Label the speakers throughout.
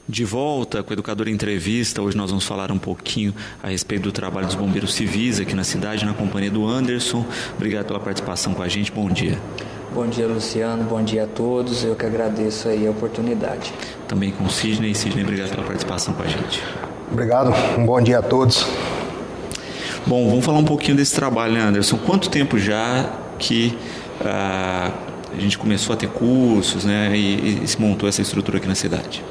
Speaker 1: De volta com o Educador Entrevista, hoje nós vamos falar um pouquinho a respeito do trabalho dos bombeiros civis aqui na cidade, na companhia do Anderson. Obrigado pela participação com a gente, bom dia.
Speaker 2: Bom dia, Luciano, bom dia a todos, eu que agradeço aí a oportunidade.
Speaker 1: Também com o Sidney. Sidney, obrigado pela participação com a gente.
Speaker 3: Obrigado, um bom dia a todos.
Speaker 1: Bom, vamos falar um pouquinho desse trabalho, né, Anderson? Quanto tempo já que a gente começou a ter cursos, né, e se montou essa estrutura aqui na cidade?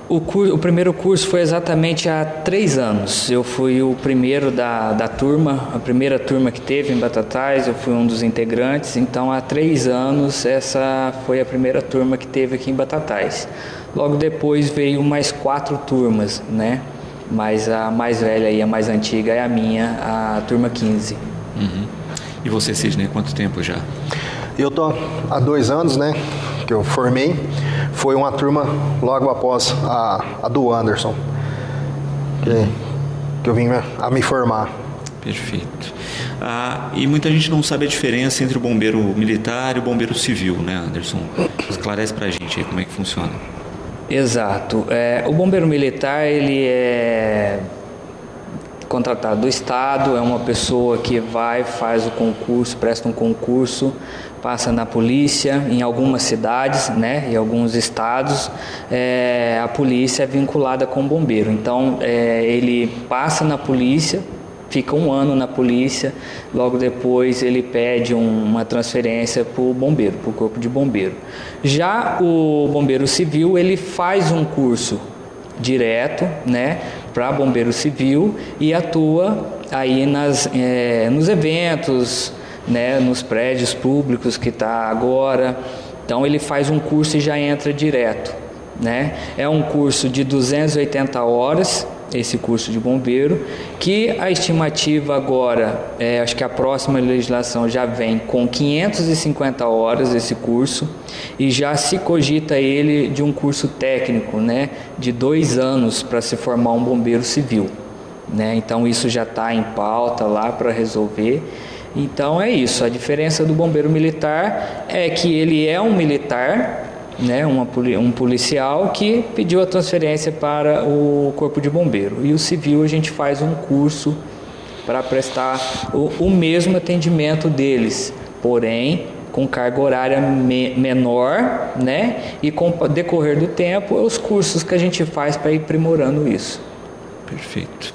Speaker 2: O primeiro curso foi exatamente há 3 anos. Eu fui o primeiro da turma, a primeira turma que teve em Batatais, eu fui um dos integrantes. Então, há 3 anos, essa foi a primeira turma que teve aqui em Batatais. Logo depois veio mais 4 turmas, né? Mas a mais velha e a mais antiga é a minha, a turma 15.
Speaker 1: Uhum. E você, Sidney, quanto tempo já?
Speaker 3: Eu estou há 2 anos, né, que eu formei. Foi uma turma logo após a do Anderson, que eu vim a me formar.
Speaker 1: Perfeito. E muita gente não sabe a diferença entre o bombeiro militar e o bombeiro civil, né, Anderson? Esclarece pra gente aí como é que funciona.
Speaker 2: Exato. O bombeiro militar, ele é contratado do Estado, é uma pessoa que faz o concurso, presta um concurso, passa na polícia, em algumas cidades, né, em alguns estados, a polícia é vinculada com o bombeiro. Então, ele passa na polícia, fica 1 ano na polícia, logo depois ele pede uma transferência para o bombeiro, para o corpo de bombeiro. Já o bombeiro civil, ele faz um curso direto, né, para bombeiro civil e atua aí nos eventos, né, nos prédios públicos que está agora. Então ele faz um curso e já entra direto, né? É um curso de 280 horas, esse curso de bombeiro, que a estimativa agora, acho que a próxima legislação já vem com 550 horas esse curso, e já se cogita ele de um curso técnico, né, de 2 anos para se formar um bombeiro civil, né? Então isso já está em pauta lá para resolver. Então é isso, a diferença do bombeiro militar é que ele é um militar, né, um policial que pediu a transferência para o corpo de bombeiro, e o civil a gente faz um curso para prestar o mesmo atendimento deles, porém com carga horária menor, né, e com o decorrer do tempo os cursos que a gente faz para ir aprimorando isso.
Speaker 1: Perfeito.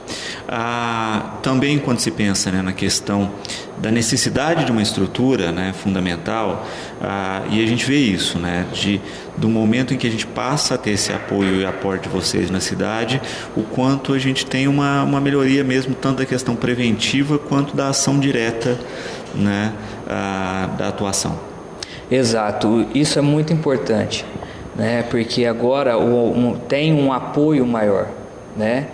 Speaker 1: Também quando se pensa, né, na questão da necessidade de uma estrutura, né, fundamental, e a gente vê isso, né, do momento em que a gente passa a ter esse apoio e aporte de vocês na cidade, o quanto a gente tem uma melhoria mesmo, tanto da questão preventiva quanto da ação direta, né, da atuação. Exato,
Speaker 2: isso é muito importante, né, porque agora tem um apoio maior, né?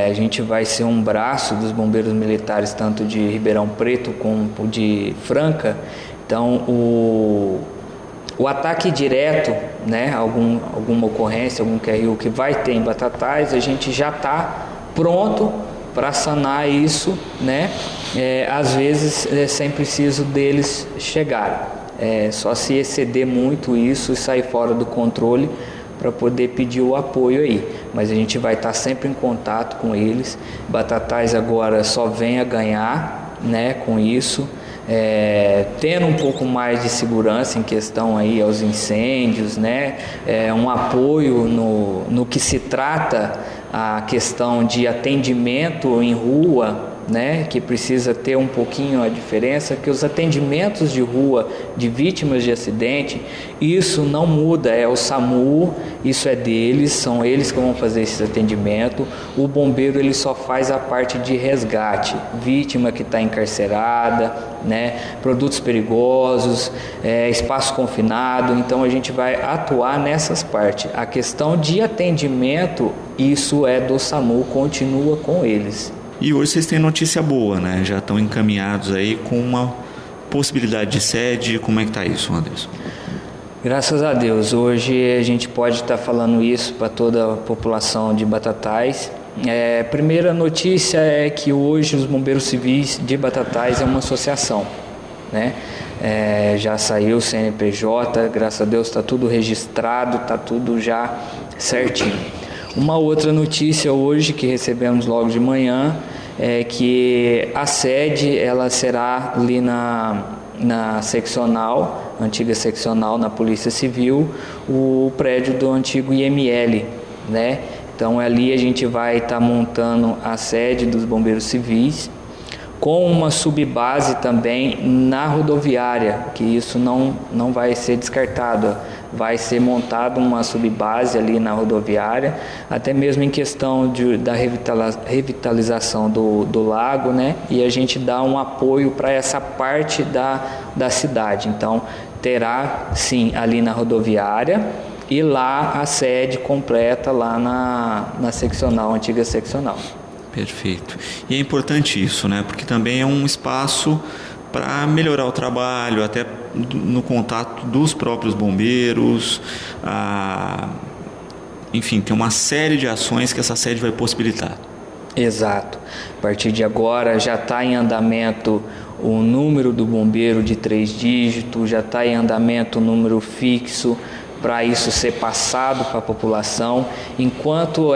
Speaker 2: A gente vai ser um braço dos bombeiros militares, tanto de Ribeirão Preto como de Franca. Então o ataque direto, né, alguma ocorrência, algum QRU que vai ter em Batatais, a gente já está pronto para sanar isso, né? Às vezes sem preciso deles chegarem, só se exceder muito isso e sair fora do controle para poder pedir o apoio aí, mas a gente vai estar sempre em contato com eles. Batatais agora só vem a ganhar, né, com isso, tendo um pouco mais de segurança em questão aí aos incêndios, né, um apoio no que se trata a questão de atendimento em rua, né, que precisa ter um pouquinho a diferença, que os atendimentos de rua de vítimas de acidente, isso não muda, é o SAMU, isso é deles, são eles que vão fazer esse atendimento. O bombeiro ele só faz a parte de resgate, vítima que está encarcerada, né, produtos perigosos, espaço confinado, então a gente vai atuar nessas partes. A questão de atendimento, isso é do SAMU, continua com eles.
Speaker 1: E hoje vocês têm notícia boa, né? Já estão encaminhados aí com uma possibilidade de sede. Como é que está isso, Anderson?
Speaker 2: Graças a Deus. Hoje a gente pode estar falando isso para toda a população de Batatais. A primeira notícia é que hoje os bombeiros civis de Batatais é uma associação, né? Já saiu o CNPJ, graças a Deus está tudo registrado, está tudo já certinho. Uma outra notícia hoje que recebemos logo de manhã é que a sede ela será ali na seccional, antiga seccional na Polícia Civil, o prédio do antigo IML, né? Então ali a gente vai estar montando a sede dos Bombeiros Civis, com uma subbase também na rodoviária, que isso não vai ser descartado, vai ser montada uma subbase ali na rodoviária, até mesmo em questão da revitalização do lago, né? E a gente dá um apoio para essa parte da cidade. Então terá sim ali na rodoviária e lá a sede completa lá na seccional, antiga seccional.
Speaker 1: Perfeito. E é importante isso, né? Porque também é um espaço para melhorar o trabalho, até no contato dos próprios bombeiros. Enfim, tem uma série de ações que essa sede vai possibilitar.
Speaker 2: Exato. A partir de agora já está em andamento o número do bombeiro de 3 dígitos, já está em andamento o número fixo, para isso ser passado para a população. Enquanto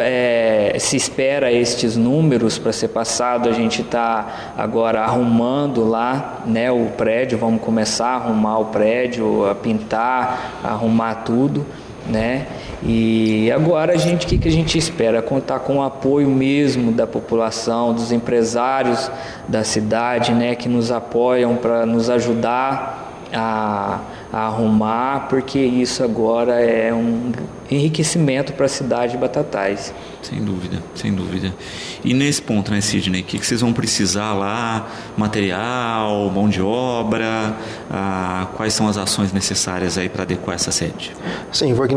Speaker 2: se espera estes números para ser passado, a gente está agora arrumando lá, né, o prédio, vamos começar a arrumar o prédio, a pintar, a arrumar tudo, né? E agora o que a gente espera? Contar com o apoio mesmo da população, dos empresários da cidade, né, que nos apoiam para nos ajudar a arrumar, porque isso agora é um enriquecimento para a cidade de Batatais.
Speaker 1: Sem dúvida, sem dúvida. E nesse ponto, né, Sidney, o que vocês vão precisar lá? Material, mão de obra, quais são as ações necessárias aí para adequar essa sede?
Speaker 3: Sim, foi que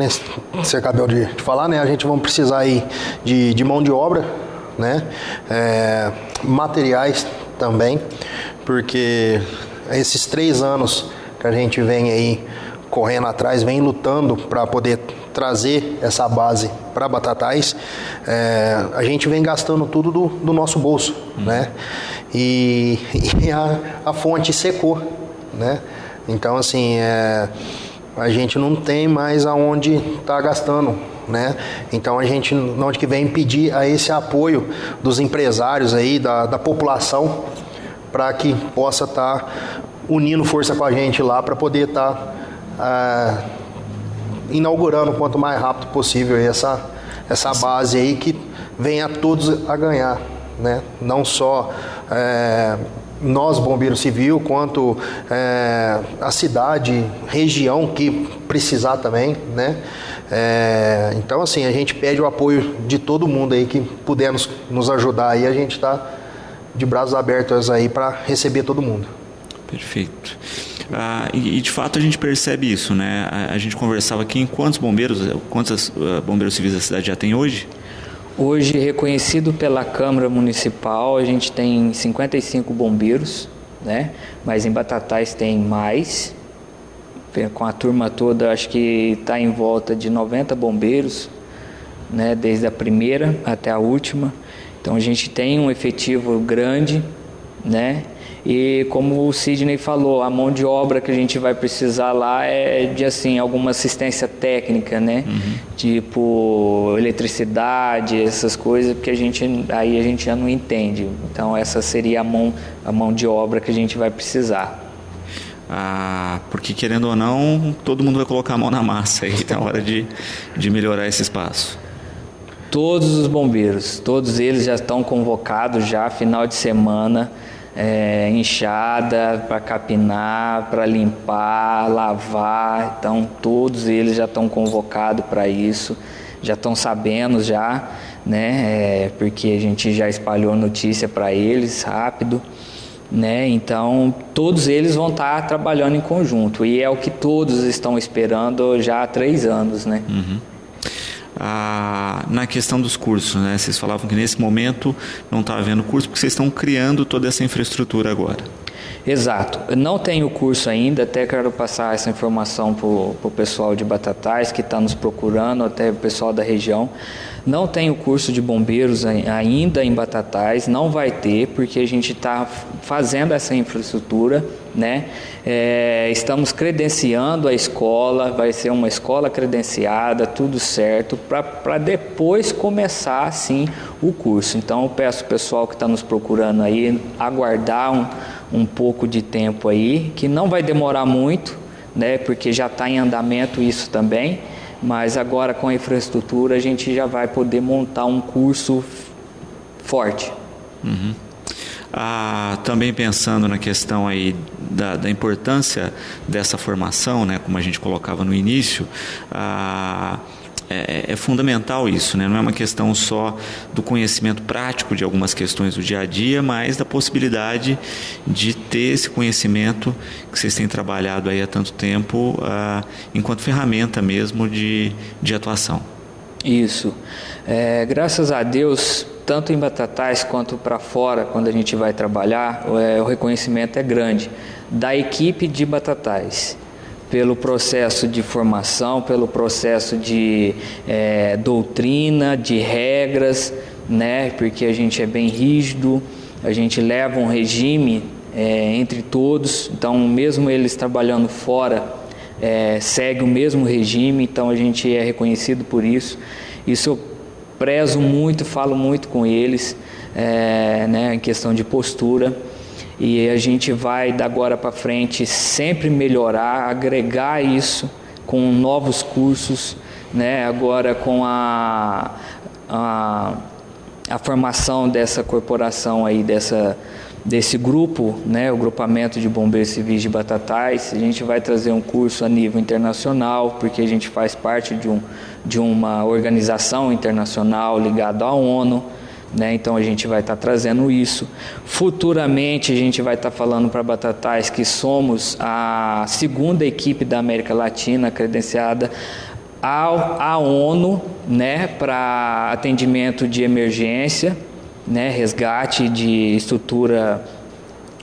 Speaker 3: você acabou de falar, né? A gente vai precisar aí de mão de obra, né? Materiais também, porque esses 3 anos que a gente vem aí correndo atrás, vem lutando para poder trazer essa base para Batatais, a gente vem gastando tudo do nosso bolso, né? E a fonte secou, né? Então, assim, a gente não tem mais aonde tá gastando, né? Então a gente, onde que vem pedir a esse apoio dos empresários aí, da população, para que possa estar unindo força com a gente lá para poder estar inaugurando quanto mais rápido possível essa base aí que venha todos a ganhar, né? Não só nós, Bombeiro Civil, quanto a cidade, região que precisar também, né? Então, assim, a gente pede o apoio de todo mundo aí que puder nos ajudar aí, a gente está de braços abertos aí para receber todo mundo.
Speaker 1: Perfeito. E de fato a gente percebe isso, né? A gente conversava aqui em quantos bombeiros civis a cidade já tem hoje?
Speaker 2: Hoje, reconhecido pela Câmara Municipal, a gente tem 55 bombeiros, né? Mas em Batatais tem mais. Com a turma toda, acho que está em volta de 90 bombeiros, né? Desde a primeira até a última. Então a gente tem um efetivo grande, né? E como o Sidney falou, a mão de obra que a gente vai precisar lá é de assim, alguma assistência técnica, né? Tipo eletricidade, essas coisas, porque a gente já não entende. Então essa seria a mão de obra que a gente vai precisar.
Speaker 1: Porque querendo ou não, todo mundo vai colocar a mão na massa aí na hora de melhorar esse espaço.
Speaker 2: Todos os bombeiros, todos eles já estão convocados já final de semana. Enxada para capinar, para limpar, lavar. Então todos eles já estão convocados para isso, já estão sabendo já, né? Porque a gente já espalhou notícia para eles rápido, né? Então todos eles vão estar trabalhando em conjunto e é o que todos estão esperando já há 3 anos, né?
Speaker 1: Na questão dos cursos, né? Vocês falavam que nesse momento não está havendo curso porque vocês estão criando toda essa infraestrutura agora.
Speaker 2: Exato. Não tem o curso ainda, até quero passar essa informação para o pessoal de Batatais que está nos procurando, até o pessoal da região. Não tem o curso de bombeiros ainda em Batatais, não vai ter, porque a gente está fazendo essa infraestrutura, né? Estamos credenciando a escola, vai ser uma escola credenciada, tudo certo, para depois começar, sim, o curso. Então, eu peço ao pessoal que está nos procurando aí, aguardar um pouco de tempo aí, que não vai demorar muito, né? Porque já está em andamento isso também. Mas agora com a infraestrutura a gente já vai poder montar um curso forte.
Speaker 1: Uhum. Também pensando na questão aí da importância dessa formação, né, como a gente colocava no início, é fundamental isso, né? Não é uma questão só do conhecimento prático de algumas questões do dia a dia, mas da possibilidade de ter esse conhecimento que vocês têm trabalhado aí há tanto tempo enquanto ferramenta mesmo de atuação.
Speaker 2: Isso. Graças a Deus, tanto em Batatais quanto para fora, quando a gente vai trabalhar, o reconhecimento é grande da equipe de Batatais. Pelo processo de formação, pelo processo de doutrina, de regras, né? Porque a gente é bem rígido, a gente leva um regime entre todos, então mesmo eles trabalhando fora, segue o mesmo regime, então a gente é reconhecido por isso. Isso eu prezo muito, falo muito com eles, né? Em questão de postura. E a gente vai, da agora para frente, sempre melhorar, agregar isso com novos cursos, né? Agora com a formação dessa corporação aí, desse grupo, né? O Grupamento de Bombeiros Civis de Batatais, a gente vai trazer um curso a nível internacional, porque a gente faz parte de uma organização internacional ligada à ONU. Né? Então a gente vai estar trazendo isso. Futuramente a gente vai estar falando para Batatais que somos a segunda equipe da América Latina credenciada à ONU, né? Para atendimento de emergência, né? Resgate de estrutura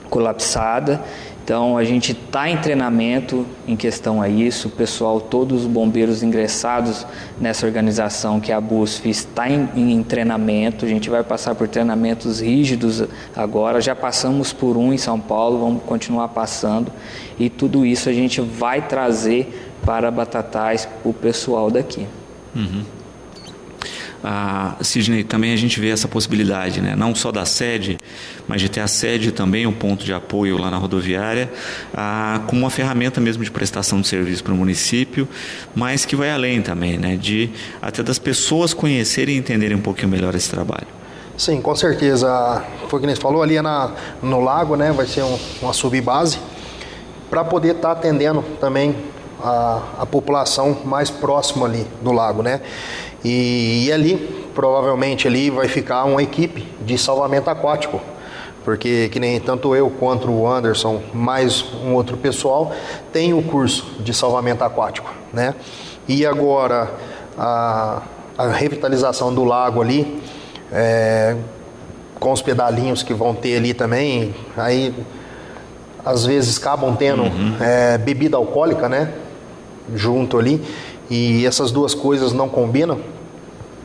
Speaker 2: colapsada. Então a gente está em treinamento em questão a isso, o pessoal, todos os bombeiros ingressados nessa organização que é a BUSF está em treinamento, a gente vai passar por treinamentos rígidos agora, já passamos por um em São Paulo, vamos continuar passando e tudo isso a gente vai trazer para Batatais, para o pessoal daqui.
Speaker 1: Uhum. Sidney, também a gente vê essa possibilidade, né? Não só da sede, mas de ter a sede também, um ponto de apoio lá na rodoviária, como uma ferramenta mesmo de prestação de serviço para o município, mas que vai além também, né? De até das pessoas conhecerem e entenderem um pouquinho melhor esse trabalho.
Speaker 3: Sim, com certeza. Foi o que a gente falou ali no lago, né? Vai ser uma subbase para poder estar atendendo também a população mais próxima ali do lago, né? E ali, provavelmente ali vai ficar uma equipe de salvamento aquático, porque que nem tanto eu quanto o Anderson, mais um outro pessoal, tem o curso de salvamento aquático, né? E agora a revitalização do lago ali, com os pedalinhos que vão ter ali também, aí às vezes acabam tendo bebida alcoólica, né? Junto ali, e essas duas coisas não combinam,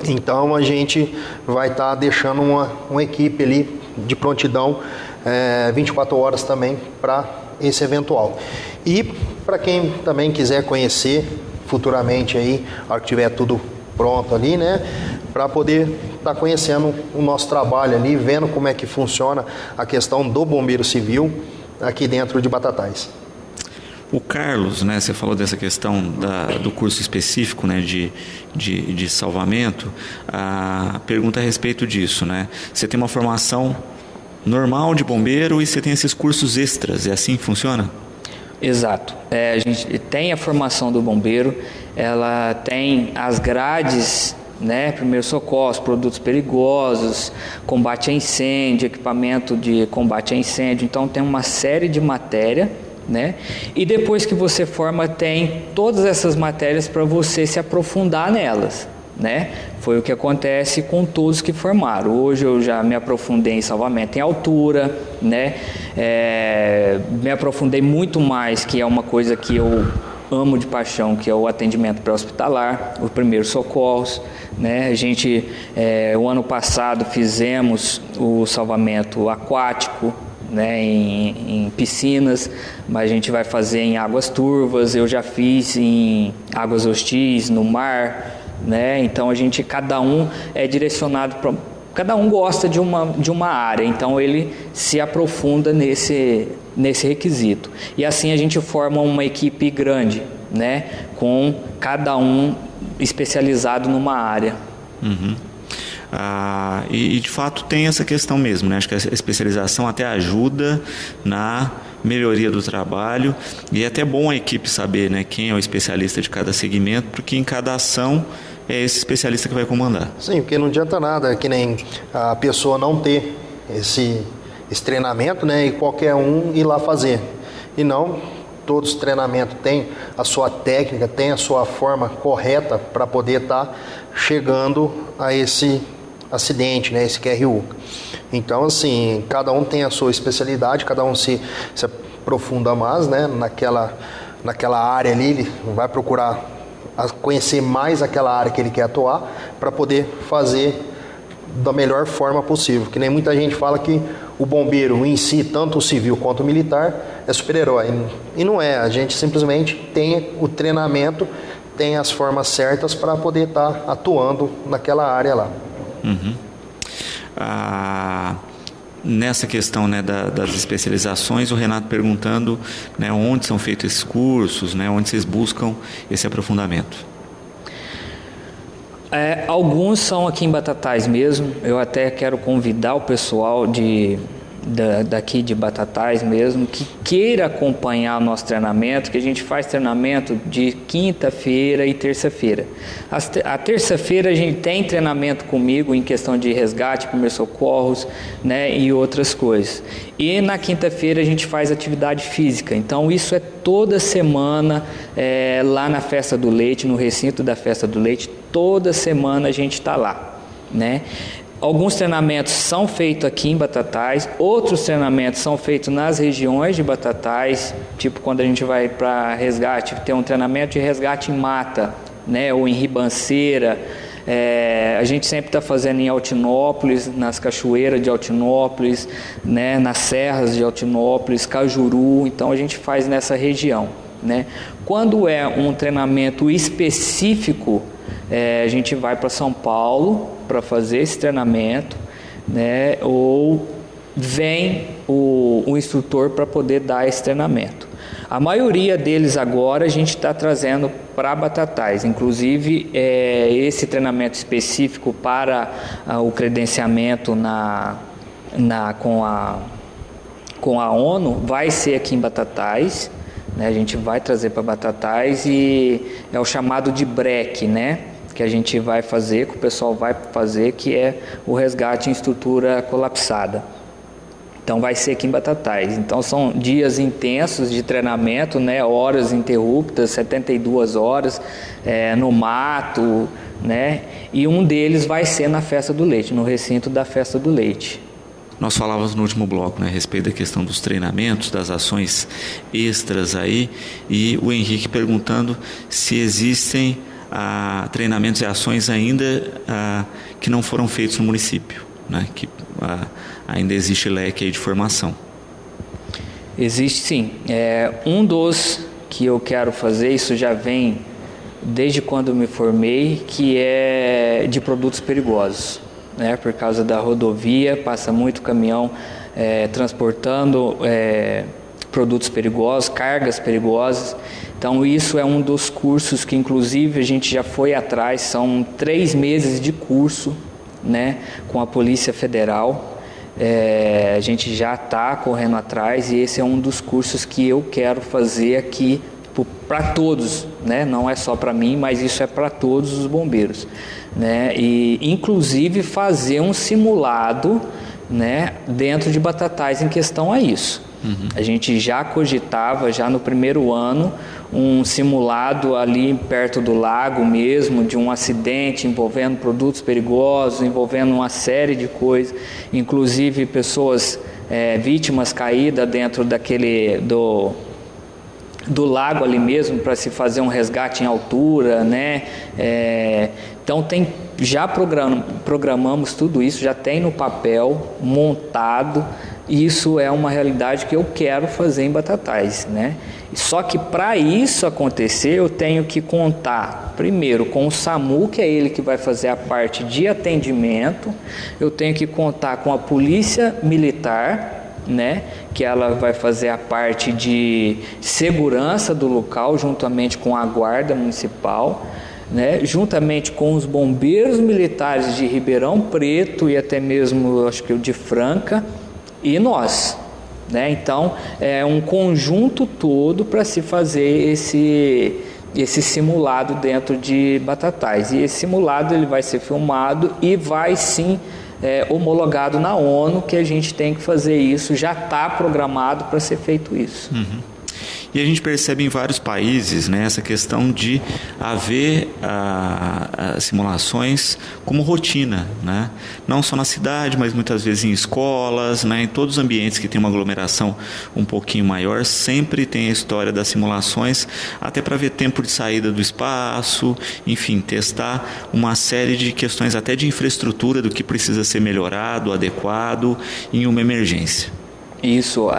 Speaker 3: então a gente vai estar deixando uma equipe ali de prontidão 24 horas também para esse eventual. E para quem também quiser conhecer futuramente aí, a hora que tiver tudo pronto ali, né, para poder estar conhecendo o nosso trabalho ali, vendo como é que funciona a questão do bombeiro civil aqui dentro de Batatais.
Speaker 1: O Carlos, né, você falou dessa questão do curso específico, né, de salvamento. A pergunta a respeito disso, né? Você tem uma formação normal de bombeiro e você tem esses cursos extras, é assim que funciona?
Speaker 2: Exato. A gente tem a formação do bombeiro, ela tem as grades, né, primeiros socorros, produtos perigosos, combate a incêndio, equipamento de combate a incêndio, então tem uma série de matéria, né? E depois que você forma, tem todas essas matérias para você se aprofundar nelas, né? Foi o que acontece com todos que formaram. Hoje eu já me aprofundei em salvamento em altura, né? Me aprofundei muito mais, que é uma coisa que eu amo de paixão, que é o atendimento pré-hospitalar, os primeiros socorros, né? A gente, o ano passado fizemos o salvamento aquático, né, em piscinas, mas a gente vai fazer em águas turvas. Eu já fiz em águas hostis, no mar, né? Então cada um é direcionado para, cada um gosta de uma área, então ele se aprofunda nesse requisito. E assim a gente forma uma equipe grande, né, com cada um especializado numa área.
Speaker 1: Uhum. E de fato tem essa questão mesmo, né? Acho que a especialização até ajuda na melhoria do trabalho, e é até bom a equipe saber, né, quem é o especialista de cada segmento, porque em cada ação é esse especialista que vai comandar.
Speaker 3: Sim, porque não adianta nada que nem a pessoa não ter esse treinamento, né, e qualquer um ir lá fazer. E não, todos os treinamentos têm a sua técnica, têm a sua forma correta para poder estar chegando a esse acidente, né, esse QRU. Então, assim, cada um tem a sua especialidade, cada um se aprofunda mais, né, naquela área ali, ele vai procurar conhecer mais aquela área que ele quer atuar para poder fazer da melhor forma possível. Que nem muita gente fala que o bombeiro em si, tanto o civil quanto o militar, é super-herói. E não é, a gente simplesmente tem o treinamento, tem as formas certas para poder estar atuando naquela área lá.
Speaker 1: Uhum. Nessa questão, né, das especializações, o Renato perguntando, né, onde são feitos esses cursos, né, onde vocês buscam esse aprofundamento.
Speaker 2: Alguns são aqui em Batatais mesmo. Eu até quero convidar o pessoal daqui de Batatais mesmo, que queira acompanhar o nosso treinamento, que a gente faz treinamento de quinta-feira e terça-feira. A terça-feira a gente tem treinamento comigo em questão de resgate, primeiros socorros, né, e outras coisas. E na quinta-feira a gente faz atividade física. Então isso é toda semana, lá na Festa do Leite, no recinto da Festa do Leite, toda semana a gente está lá, né? Alguns treinamentos são feitos aqui em Batatais, outros treinamentos são feitos nas regiões de Batatais, tipo quando a gente vai para resgate, tem um treinamento de resgate em mata, né, ou em ribanceira. A gente sempre está fazendo em Altinópolis, nas cachoeiras de Altinópolis, né, nas serras de Altinópolis, Cajuru, então a gente faz nessa região, né? Quando é um treinamento específico, a gente vai para São Paulo para fazer esse treinamento, né, ou vem o instrutor para poder dar esse treinamento. A maioria deles agora a gente está trazendo para Batatais, inclusive esse treinamento específico para o credenciamento com a ONU vai ser aqui em Batatais, né, a gente vai trazer para Batatais, e é o chamado de BREC, né, que a gente vai fazer, que o pessoal vai fazer, que é o resgate em estrutura colapsada. Então vai ser aqui em Batatais. Então são dias intensos de treinamento, né, horas interruptas, 72 horas no mato, né, e um deles vai ser na Festa do Leite, no recinto da Festa do Leite.
Speaker 1: Nós falávamos no último bloco, né, a respeito da questão dos treinamentos, das ações extras aí, e o Henrique perguntando se existem treinamentos e ações ainda que não foram feitos no município, né, que ainda existe leque aí de formação.
Speaker 2: Existe sim. Um dos que eu quero fazer, isso já vem desde quando eu me formei, que é de produtos perigosos, né? Por causa da rodovia, passa muito caminhão transportando produtos perigosos, cargas perigosas. Então isso é um dos cursos que inclusive a gente já foi atrás, são 3 meses de curso, né, com a Polícia Federal. A gente já está correndo atrás, e esse é um dos cursos que eu quero fazer aqui para todos, né? Não é só para mim, mas isso é para todos os bombeiros, né? E inclusive fazer um simulado, né, dentro de Batatais em questão a isso. Uhum. A gente já cogitava, já no primeiro ano, um simulado ali perto do lago mesmo, de um acidente envolvendo produtos perigosos, envolvendo uma série de coisas, inclusive pessoas, vítimas caídas dentro do lago ali mesmo, para se fazer um resgate em altura, né? Então já programamos tudo isso, já tem no papel montado. Isso é uma realidade que eu quero fazer em Batatais, né? Só que para isso acontecer, eu tenho que contar primeiro com o SAMU, que é ele que vai fazer a parte de atendimento. Eu tenho que contar com a Polícia Militar, né, que ela vai fazer a parte de segurança do local, juntamente com a Guarda Municipal, né, juntamente com os bombeiros militares de Ribeirão Preto e até mesmo, acho que o de Franca, e nós, né? Então, é um conjunto todo para se fazer esse simulado dentro de Batatais. E esse simulado ele vai ser filmado e vai sim homologado na ONU, que a gente tem que fazer isso, já está programado para ser feito isso.
Speaker 1: Uhum. E a gente percebe em vários países, né, essa questão de haver simulações como rotina, né? Não só na cidade, mas muitas vezes em escolas, né, em todos os ambientes que tem uma aglomeração um pouquinho maior, sempre tem a história das simulações, até para ver tempo de saída do espaço, enfim, testar uma série de questões até de infraestrutura do que precisa ser melhorado, adequado em uma emergência.
Speaker 2: Isso,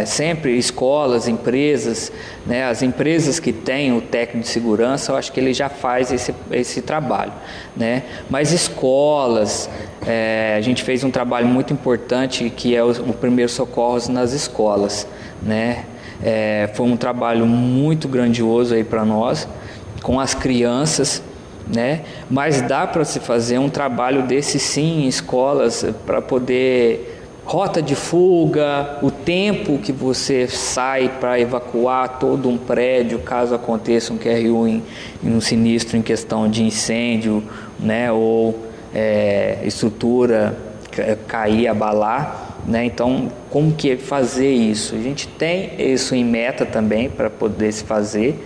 Speaker 2: sempre escolas, empresas, né, as empresas que têm o técnico de segurança, eu acho que ele já faz esse trabalho, né? Mas escolas, a gente fez um trabalho muito importante que é o primeiro socorros nas escolas, né? Foi um trabalho muito grandioso aí para nós, com as crianças, né? Mas dá para se fazer um trabalho desse sim em escolas para poder... Rota de fuga, o tempo que você sai para evacuar todo um prédio, caso aconteça um QRU em um sinistro em questão de incêndio, né, ou estrutura cair, abalar, né? Então, como que fazer isso? A gente tem isso em meta também para poder se fazer.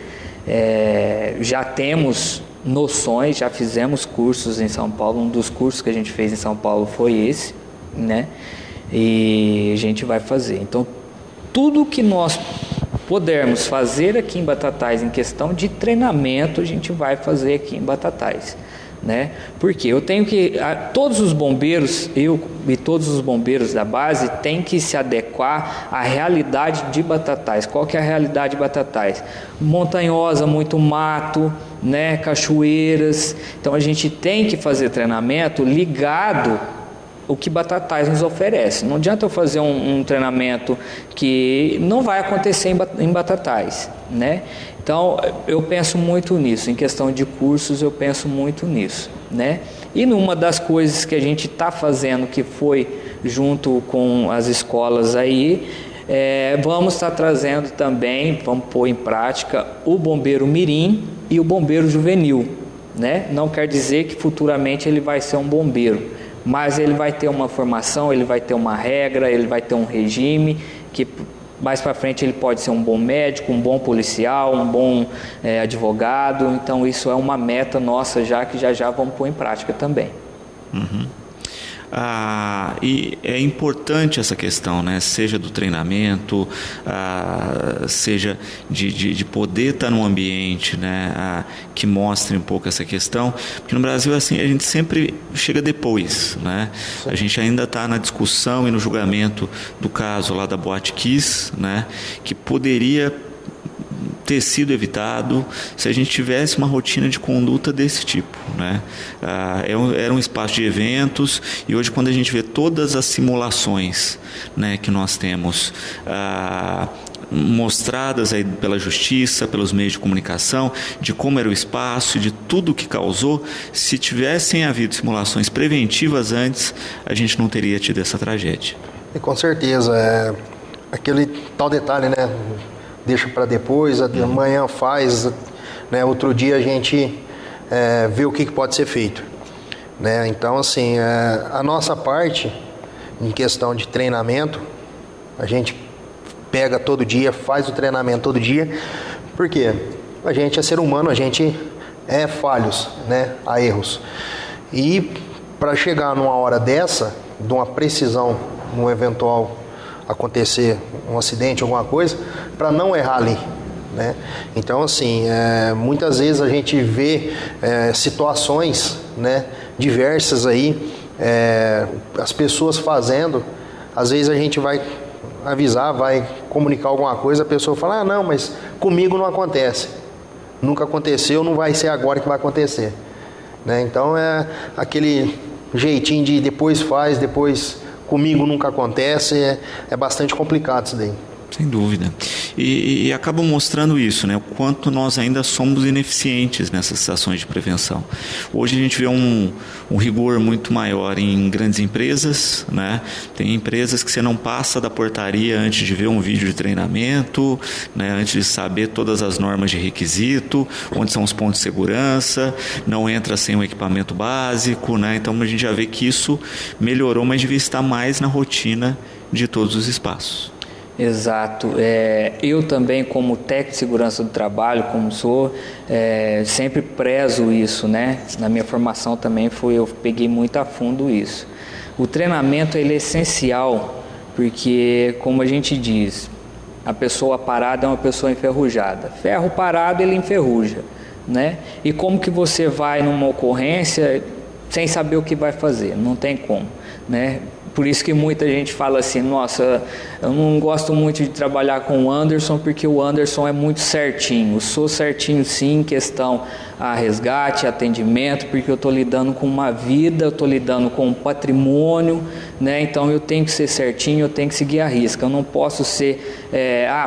Speaker 2: Já temos noções, já fizemos cursos em São Paulo. Um dos cursos que a gente fez em São Paulo foi esse, né? E a gente vai fazer. Então, tudo que nós pudermos fazer aqui em Batatais em questão de treinamento, a gente vai fazer aqui em Batatais, né? Porque eu tenho que... Todos os bombeiros, eu e todos os bombeiros da base têm que se adequar à realidade de Batatais. Qual que é a realidade de Batatais? Montanhosa, muito mato, né? Cachoeiras. Então, a gente tem que fazer treinamento ligado o que Batatais nos oferece. Não adianta eu fazer um treinamento que não vai acontecer em Batatais, né? Então, eu penso muito nisso. Em questão de cursos, eu penso muito nisso, né? E numa das coisas que a gente está fazendo, que foi junto com as escolas aí, vamos estar trazendo também, vamos pôr em prática, o bombeiro mirim e o bombeiro juvenil, né? Não quer dizer que futuramente ele vai ser um bombeiro, mas ele vai ter uma formação, ele vai ter uma regra, ele vai ter um regime, que mais para frente ele pode ser um bom médico, um bom policial, um bom advogado. Então isso é uma meta nossa já, que já vamos pôr em prática também.
Speaker 1: Uhum. E é importante essa questão, né? Seja do treinamento, seja de poder estar num ambiente, né? Que mostre um pouco essa questão, porque no Brasil assim a gente sempre chega depois, né? A gente ainda está na discussão e no julgamento do caso lá da Boate Kiss, né? Que poderia ter sido evitado se a gente tivesse uma rotina de conduta desse tipo, né? Era um espaço de eventos, e hoje quando a gente vê todas as simulações, né, que nós temos mostradas aí pela justiça, pelos meios de comunicação, de como era o espaço e de tudo que causou, se tivessem havido simulações preventivas antes, a gente não teria tido essa tragédia.
Speaker 3: E com certeza, aquele tal detalhe, né? Deixa para depois, amanhã faz, né? Outro dia a gente vê o que pode ser feito, né? Então, assim, a nossa parte, em questão de treinamento, a gente pega todo dia, faz o treinamento todo dia, Por quê? A gente é ser humano, a gente é falhos, né? Há erros. E para chegar numa hora dessa, de uma precisão, num eventual acontecer um acidente, alguma coisa, para não errar ali, né? Então, assim, muitas vezes a gente vê situações, né, diversas aí, as pessoas fazendo, às vezes a gente vai avisar, vai comunicar alguma coisa, a pessoa fala, não, mas comigo não acontece, nunca aconteceu, não vai ser agora que vai acontecer, né? Então é aquele jeitinho de depois faz, depois comigo nunca acontece, é bastante complicado isso daí.
Speaker 1: Sem dúvida. E acaba mostrando isso, né? O quanto nós ainda somos ineficientes nessas ações de prevenção. Hoje a gente vê um rigor muito maior em grandes empresas, né? Tem empresas que você não passa da portaria antes de ver um vídeo de treinamento, né? Antes de saber todas as normas de requisito, onde são os pontos de segurança, não entra sem um equipamento básico, né? Então a gente já vê que isso melhorou, mas devia estar mais na rotina de todos os espaços.
Speaker 2: Exato. Eu também, como técnico de segurança do trabalho, como sou, sempre prezo isso, né? Na minha formação também eu peguei muito a fundo isso. O treinamento ele é essencial, porque, como a gente diz, a pessoa parada é uma pessoa enferrujada. Ferro parado, ele enferruja, né? E como que você vai numa ocorrência sem saber o que vai fazer? Não tem como, né? Por isso que muita gente fala assim, nossa, eu não gosto muito de trabalhar com o Anderson, porque o Anderson é muito certinho. Eu sou certinho sim em questão a resgate, atendimento, porque eu estou lidando com uma vida, eu estou lidando com um patrimônio, né? Então eu tenho que ser certinho, eu tenho que seguir a risca. Eu não posso ser,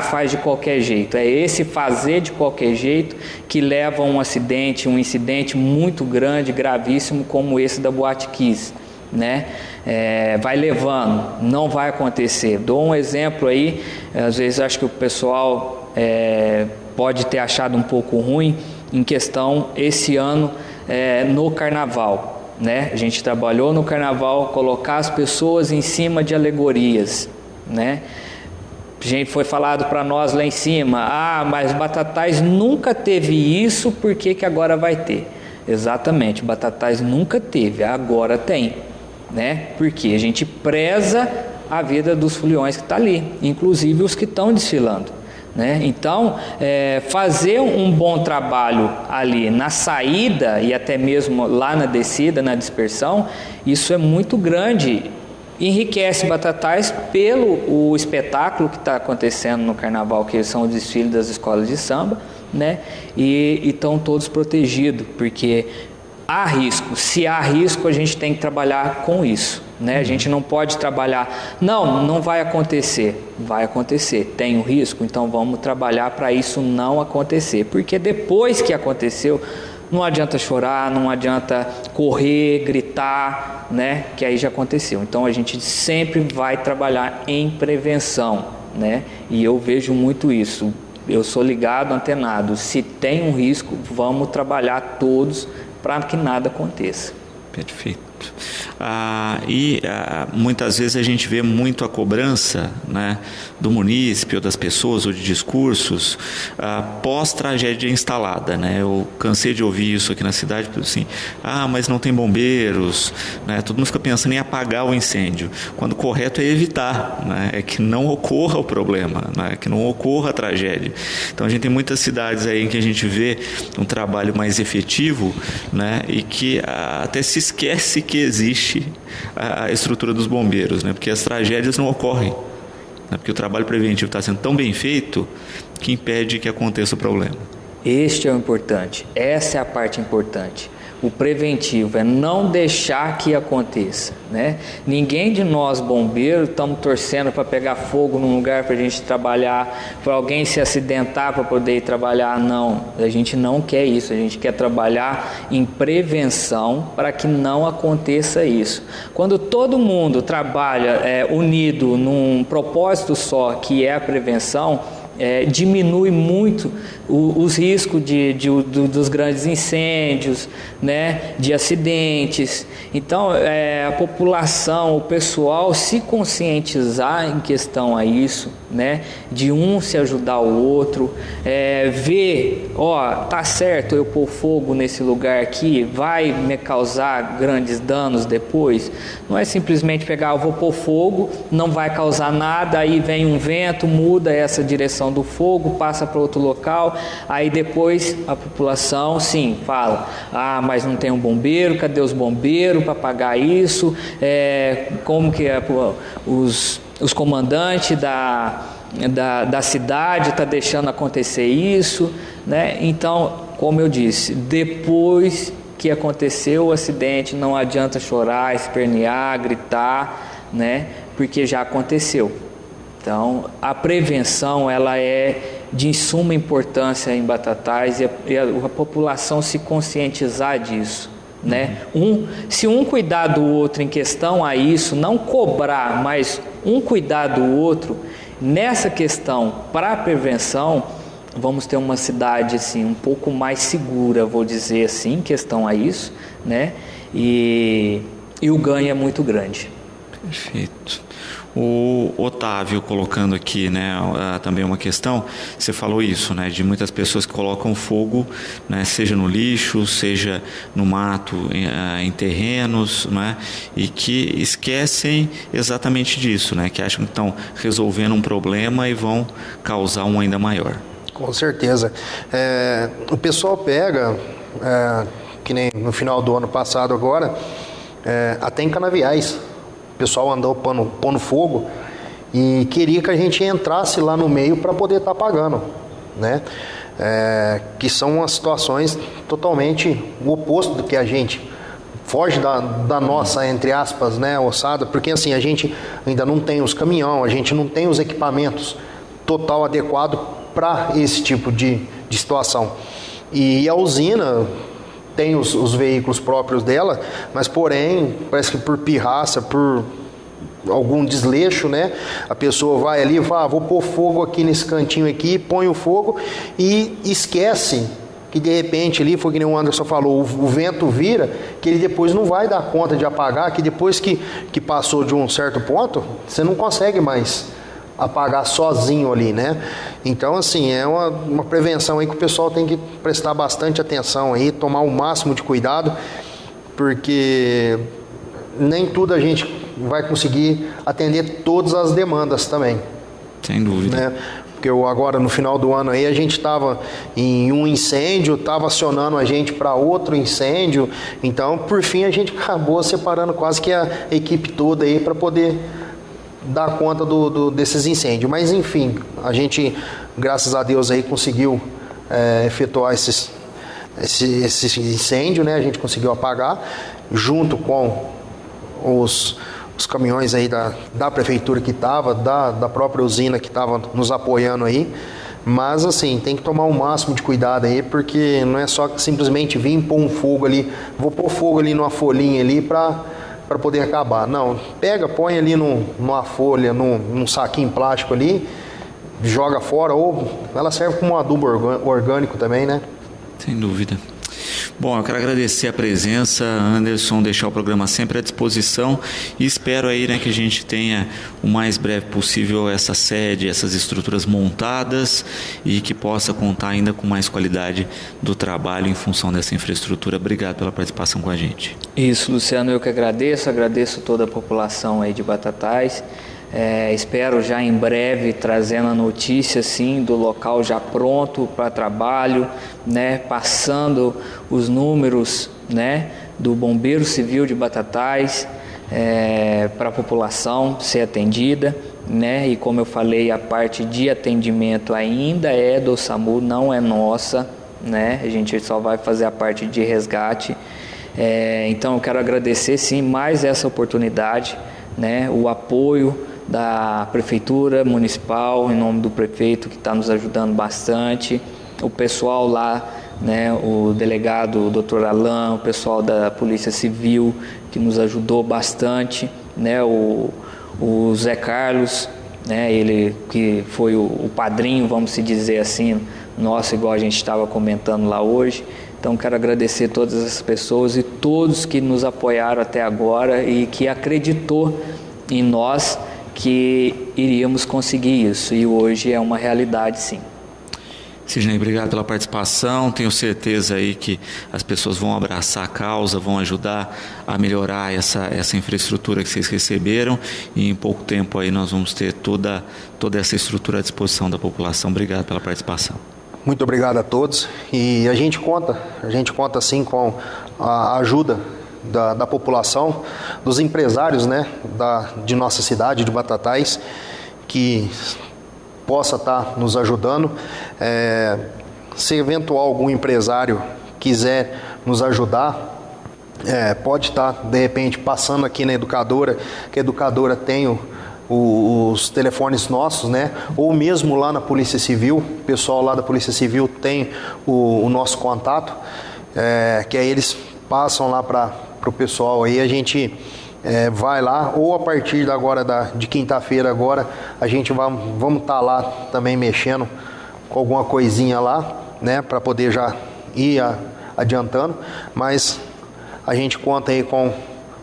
Speaker 2: faz de qualquer jeito. É esse fazer de qualquer jeito que leva a um incidente muito grande, gravíssimo, como esse da Boate Kiss, né? Vai levando, não vai acontecer. Dou um exemplo aí, às vezes acho que o pessoal pode ter achado um pouco ruim em questão esse ano no carnaval, né? A gente trabalhou no carnaval, colocar as pessoas em cima de alegorias, né? A gente foi falado para nós lá em cima, mas Batatais nunca teve isso, por que que agora vai ter? Exatamente, Batatais nunca teve, agora tem, né? Porque a gente preza a vida dos foliões que está ali, inclusive os que estão desfilando, né? Então, fazer um bom trabalho ali na saída e até mesmo lá na descida, na dispersão, isso é muito grande, enriquece Batatais pelo o espetáculo que está acontecendo no carnaval, que são os desfiles das escolas de samba, né? E estão todos protegidos, porque há risco. Se há risco, a gente tem que trabalhar com isso, né? A gente não pode trabalhar, não vai acontecer. Vai acontecer, tem o risco, então vamos trabalhar para isso não acontecer, porque depois que aconteceu, não adianta chorar, não adianta correr, gritar, né? Que aí já aconteceu. Então a gente sempre vai trabalhar em prevenção, né? E eu vejo muito isso. Eu sou ligado, antenado. Se tem um risco, vamos trabalhar todos para que nada aconteça.
Speaker 1: Perfeito. Muitas vezes a gente vê muito a cobrança, né, do munícipe ou das pessoas ou de discursos pós-tragédia instalada, né? Eu cansei de ouvir isso aqui na cidade, assim, mas não tem bombeiros, né? Todo mundo fica pensando em apagar o incêndio, quando o correto é evitar, né? É que não ocorra o problema, né? Que não ocorra a tragédia. Então a gente tem muitas cidades aí em que a gente vê um trabalho mais efetivo, né? E que até se esquece que existe a estrutura dos bombeiros, né? Porque as tragédias não ocorrem, né? Porque o trabalho preventivo está sendo tão bem feito que impede que aconteça o problema.
Speaker 2: Este é o importante, essa é a parte importante. O preventivo é não deixar que aconteça, né? Ninguém de nós bombeiros estamos torcendo para pegar fogo num lugar para a gente trabalhar, para alguém se acidentar para poder ir trabalhar, não. A gente não quer isso, a gente quer trabalhar em prevenção para que não aconteça isso. Quando todo mundo trabalha unido num propósito só, que é a prevenção, diminui muito os riscos dos grandes incêndios, né, de acidentes. Então, a população, o pessoal se conscientizar em questão a isso, né? De um se ajudar o outro, ver, tá certo eu pôr fogo nesse lugar aqui, vai me causar grandes danos depois? Não é simplesmente pegar, eu vou pôr fogo, não vai causar nada, aí vem um vento, muda essa direção do fogo, passa para outro local, aí depois a população, sim, fala, mas não tem um bombeiro, cadê os bombeiros para apagar isso? Como que os comandantes da cidade estão deixando acontecer isso, né? Então, como eu disse, depois que aconteceu o acidente, não adianta chorar, espernear, gritar, né? Porque já aconteceu. Então, a prevenção ela é de suma importância em Batatais e a população se conscientizar disso, né? Se um cuidar do outro em questão a isso, não cobrar, mas um cuidar do outro nessa questão para a prevenção, vamos ter uma cidade assim um pouco mais segura, vou dizer assim, em questão a isso, né? E o ganho é muito grande.
Speaker 1: Perfeito. O Otávio colocando aqui, né, também uma questão, você falou isso, né, de muitas pessoas que colocam fogo, né, seja no lixo, seja no mato, em terrenos, né, e que esquecem exatamente disso, né, que acham que estão resolvendo um problema e vão causar um ainda maior.
Speaker 3: Com certeza. O pessoal pega, que nem no final do ano passado agora, até em canaviais. O pessoal andou pondo fogo e queria que a gente entrasse lá no meio para poder estar apagando, né? Que são umas situações totalmente o oposto do que a gente foge da nossa, entre aspas, né, ossada, porque assim, a gente ainda não tem os caminhões, a gente não tem os equipamentos total adequado para esse tipo de situação. E a usina tem os veículos próprios dela, mas porém, parece que por pirraça, por algum desleixo, né? A pessoa vai ali e fala, vou pôr fogo aqui nesse cantinho aqui, põe o fogo e esquece que de repente ali, foi que nem o Anderson falou, o vento vira, que ele depois não vai dar conta de apagar, que depois que passou de um certo ponto, você não consegue mais apagar sozinho ali, né? Então, assim, é uma prevenção aí que o pessoal tem que prestar bastante atenção aí, tomar o máximo de cuidado, porque nem tudo a gente vai conseguir atender todas as demandas também.
Speaker 1: Sem dúvida.
Speaker 3: Né? Porque agora, no final do ano aí, a gente estava em um incêndio, estava acionando a gente para outro incêndio, então, por fim, a gente acabou separando quase que a equipe toda aí para poder dar conta desses incêndios. Mas enfim, a gente, graças a Deus, aí conseguiu efetuar esse incêndio, né? A gente conseguiu apagar, junto com os caminhões aí da prefeitura que estava, da própria usina que estava nos apoiando aí. Mas assim, tem que tomar o máximo de cuidado aí, porque não é só simplesmente vir pôr um fogo ali, vou pôr fogo ali numa folhinha ali para poder acabar. Não, põe ali numa folha, num saquinho plástico ali, joga fora, ou ela serve como um adubo orgânico também, né?
Speaker 1: Sem dúvida. Bom, eu quero agradecer a presença, Anderson, deixar o programa sempre à disposição e espero aí, né, que a gente tenha o mais breve possível essa sede, essas estruturas montadas e que possa contar ainda com mais qualidade do trabalho em função dessa infraestrutura. Obrigado pela participação com a gente.
Speaker 2: Isso, Luciano, eu que agradeço toda a população aí de Batatais. Espero já em breve trazendo a notícia sim, do local já pronto para trabalho, né, passando os números, né, do Bombeiro Civil de Batatais para a população ser atendida, né, e como eu falei, a parte de atendimento ainda é do SAMU, não é nossa, né, a gente só vai fazer a parte de resgate. Então eu quero agradecer sim mais essa oportunidade, né, o apoio da Prefeitura Municipal, em nome do prefeito que está nos ajudando bastante, o pessoal lá, né, o delegado, o Dr. Alain, o pessoal da Polícia Civil que nos ajudou bastante, né, o Zé Carlos, né, ele que foi o padrinho, vamos se dizer assim, nosso, igual a gente estava comentando lá hoje. Então quero agradecer todas essas pessoas e todos que nos apoiaram até agora e que acreditou em nós, que iríamos conseguir isso, e hoje é uma realidade, sim.
Speaker 1: Sidney, obrigado pela participação. Tenho certeza aí que as pessoas vão abraçar a causa, vão ajudar a melhorar essa infraestrutura que vocês receberam, e em pouco tempo aí nós vamos ter toda essa estrutura à disposição da população. Obrigado pela participação.
Speaker 3: Muito obrigado a todos, e a gente conta sim com a ajuda da população, dos empresários, né, de nossa cidade, de Batatais, que possa estar nos ajudando. Se eventual algum empresário quiser nos ajudar, pode estar de repente passando aqui na Educadora, que a Educadora tem os telefones nossos, né? Ou mesmo lá na Polícia Civil, o pessoal lá da Polícia Civil tem o nosso contato, que aí eles passam lá para o pessoal, aí a gente vai lá, ou a partir de quinta-feira agora, a gente vamos estar lá também mexendo com alguma coisinha lá, né, para poder já ir adiantando, mas a gente conta aí com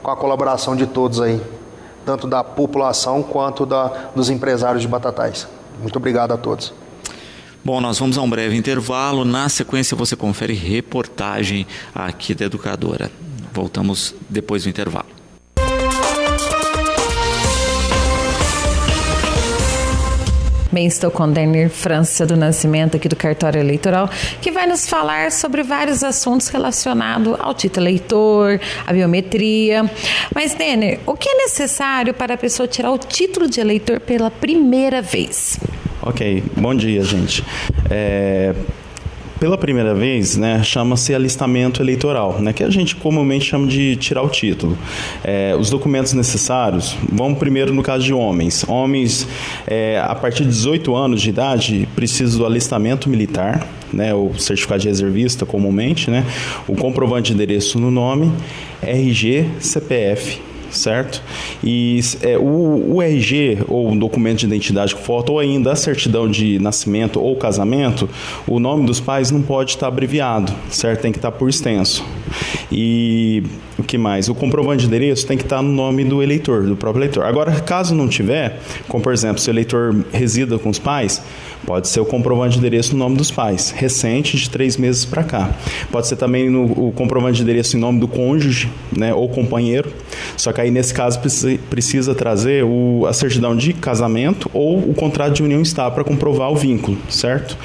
Speaker 3: a colaboração de todos aí, tanto da população quanto dos empresários de Batatais. Muito obrigado a todos.
Speaker 1: Bom, nós vamos a um breve intervalo. Na sequência você confere reportagem aqui da Educadora. Voltamos depois do intervalo.
Speaker 4: Bem, estou com Denner França do Nascimento, aqui do Cartório Eleitoral, que vai nos falar sobre vários assuntos relacionados ao título eleitor, à biometria. Mas, Denner, o que é necessário para a pessoa tirar o título de eleitor pela primeira vez?
Speaker 5: Ok, bom dia, gente. Pela primeira vez, né, chama-se alistamento eleitoral, né, que a gente comumente chama de tirar o título. Os documentos necessários, vamos primeiro no caso de homens. Homens, a partir de 18 anos de idade, precisam do alistamento militar, né, o certificado de reservista comumente, né, o comprovante de endereço no nome, RG, CPF. Certo? E o RG, ou um documento de identidade com foto, ou ainda a certidão de nascimento ou casamento, o nome dos pais não pode estar abreviado, certo? Tem que estar por extenso. E o que mais? O comprovante de endereço tem que estar no nome do eleitor, do próprio eleitor. Agora, caso não tiver, como por exemplo, se o eleitor resida com os pais, pode ser o comprovante de endereço no nome dos pais, recente, de 3 meses para cá. Pode ser também o comprovante de endereço em nome do cônjuge, né, ou companheiro, só que aí nesse caso precisa trazer a certidão de casamento ou o contrato de união estável para comprovar o vínculo, certo?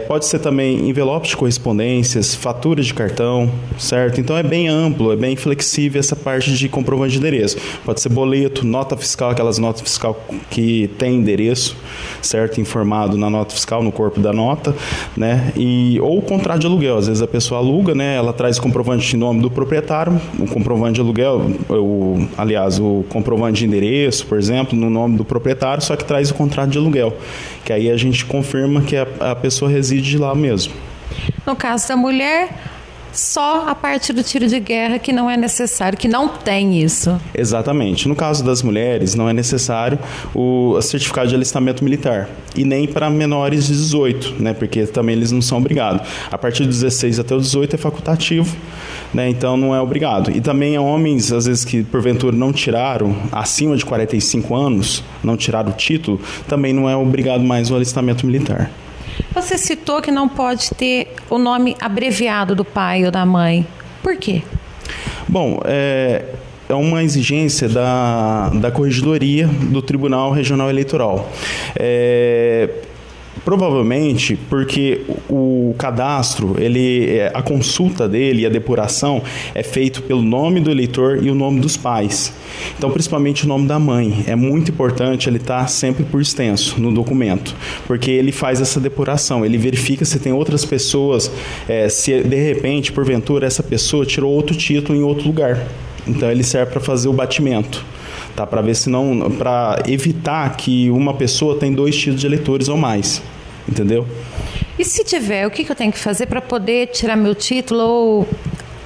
Speaker 5: Pode ser também envelopes de correspondências, faturas de cartão, certo? Então é bem amplo, é bem flexível essa parte de comprovante de endereço. Pode ser boleto, nota fiscal, aquelas notas fiscal que tem endereço, certo? Informado na nota fiscal, no corpo da nota, né? Ou contrato de aluguel, às vezes a pessoa aluga, né? Ela traz o comprovante de nome do proprietário, o comprovante de aluguel, o comprovante de endereço, por exemplo, no nome do proprietário, só que traz o contrato de aluguel, que aí a gente confirma que a pessoa reside lá mesmo.
Speaker 4: No caso da mulher, só a parte do tiro de guerra que não é necessário, que não tem isso.
Speaker 5: Exatamente. No caso das mulheres, não é necessário o certificado de alistamento militar. E nem para menores de 18, né? Porque também eles não são obrigados. A partir dos 16 até os 18 é facultativo, né? Então não é obrigado. E também homens, às vezes, que porventura não tiraram, acima de 45 anos, não tiraram o título, também não é obrigado mais o alistamento militar.
Speaker 4: Você citou que não pode ter o nome abreviado do pai ou da mãe. Por quê?
Speaker 5: Bom, é uma exigência da Corregedoria do Tribunal Regional Eleitoral. Provavelmente porque o cadastro, a consulta dele e a depuração é feito pelo nome do eleitor e o nome dos pais. Então, principalmente o nome da mãe. É muito importante ele estar sempre por extenso no documento, porque ele faz essa depuração, ele verifica se tem outras pessoas, se de repente, porventura, essa pessoa tirou outro título em outro lugar. Então, ele serve para fazer o batimento. Tá, para ver se não, para evitar que uma pessoa tenha 2 títulos de eleitores ou mais, entendeu?
Speaker 4: E se tiver, o que eu tenho que fazer para poder tirar meu título ou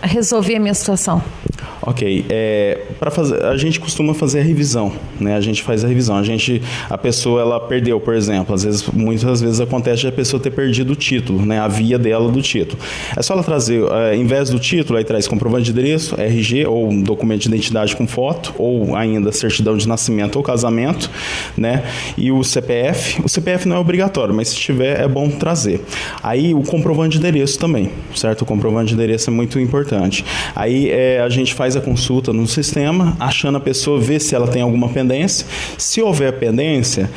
Speaker 4: resolver a minha situação?
Speaker 5: Ok, a gente costuma fazer a revisão, né? A gente faz a revisão. A pessoa ela perdeu, por exemplo, muitas vezes acontece de a pessoa ter perdido o título, né? A via dela do título. É só ela trazer, em vez do título, aí traz comprovante de endereço, RG ou um documento de identidade com foto, ou ainda certidão de nascimento ou casamento, né? E o CPF. O CPF não é obrigatório, mas se tiver é bom trazer. Aí o comprovante de endereço também, certo? O comprovante de endereço é muito importante. Aí a gente faz a consulta no sistema, achando a pessoa, ver se ela tem alguma pendência. Se houver pendência,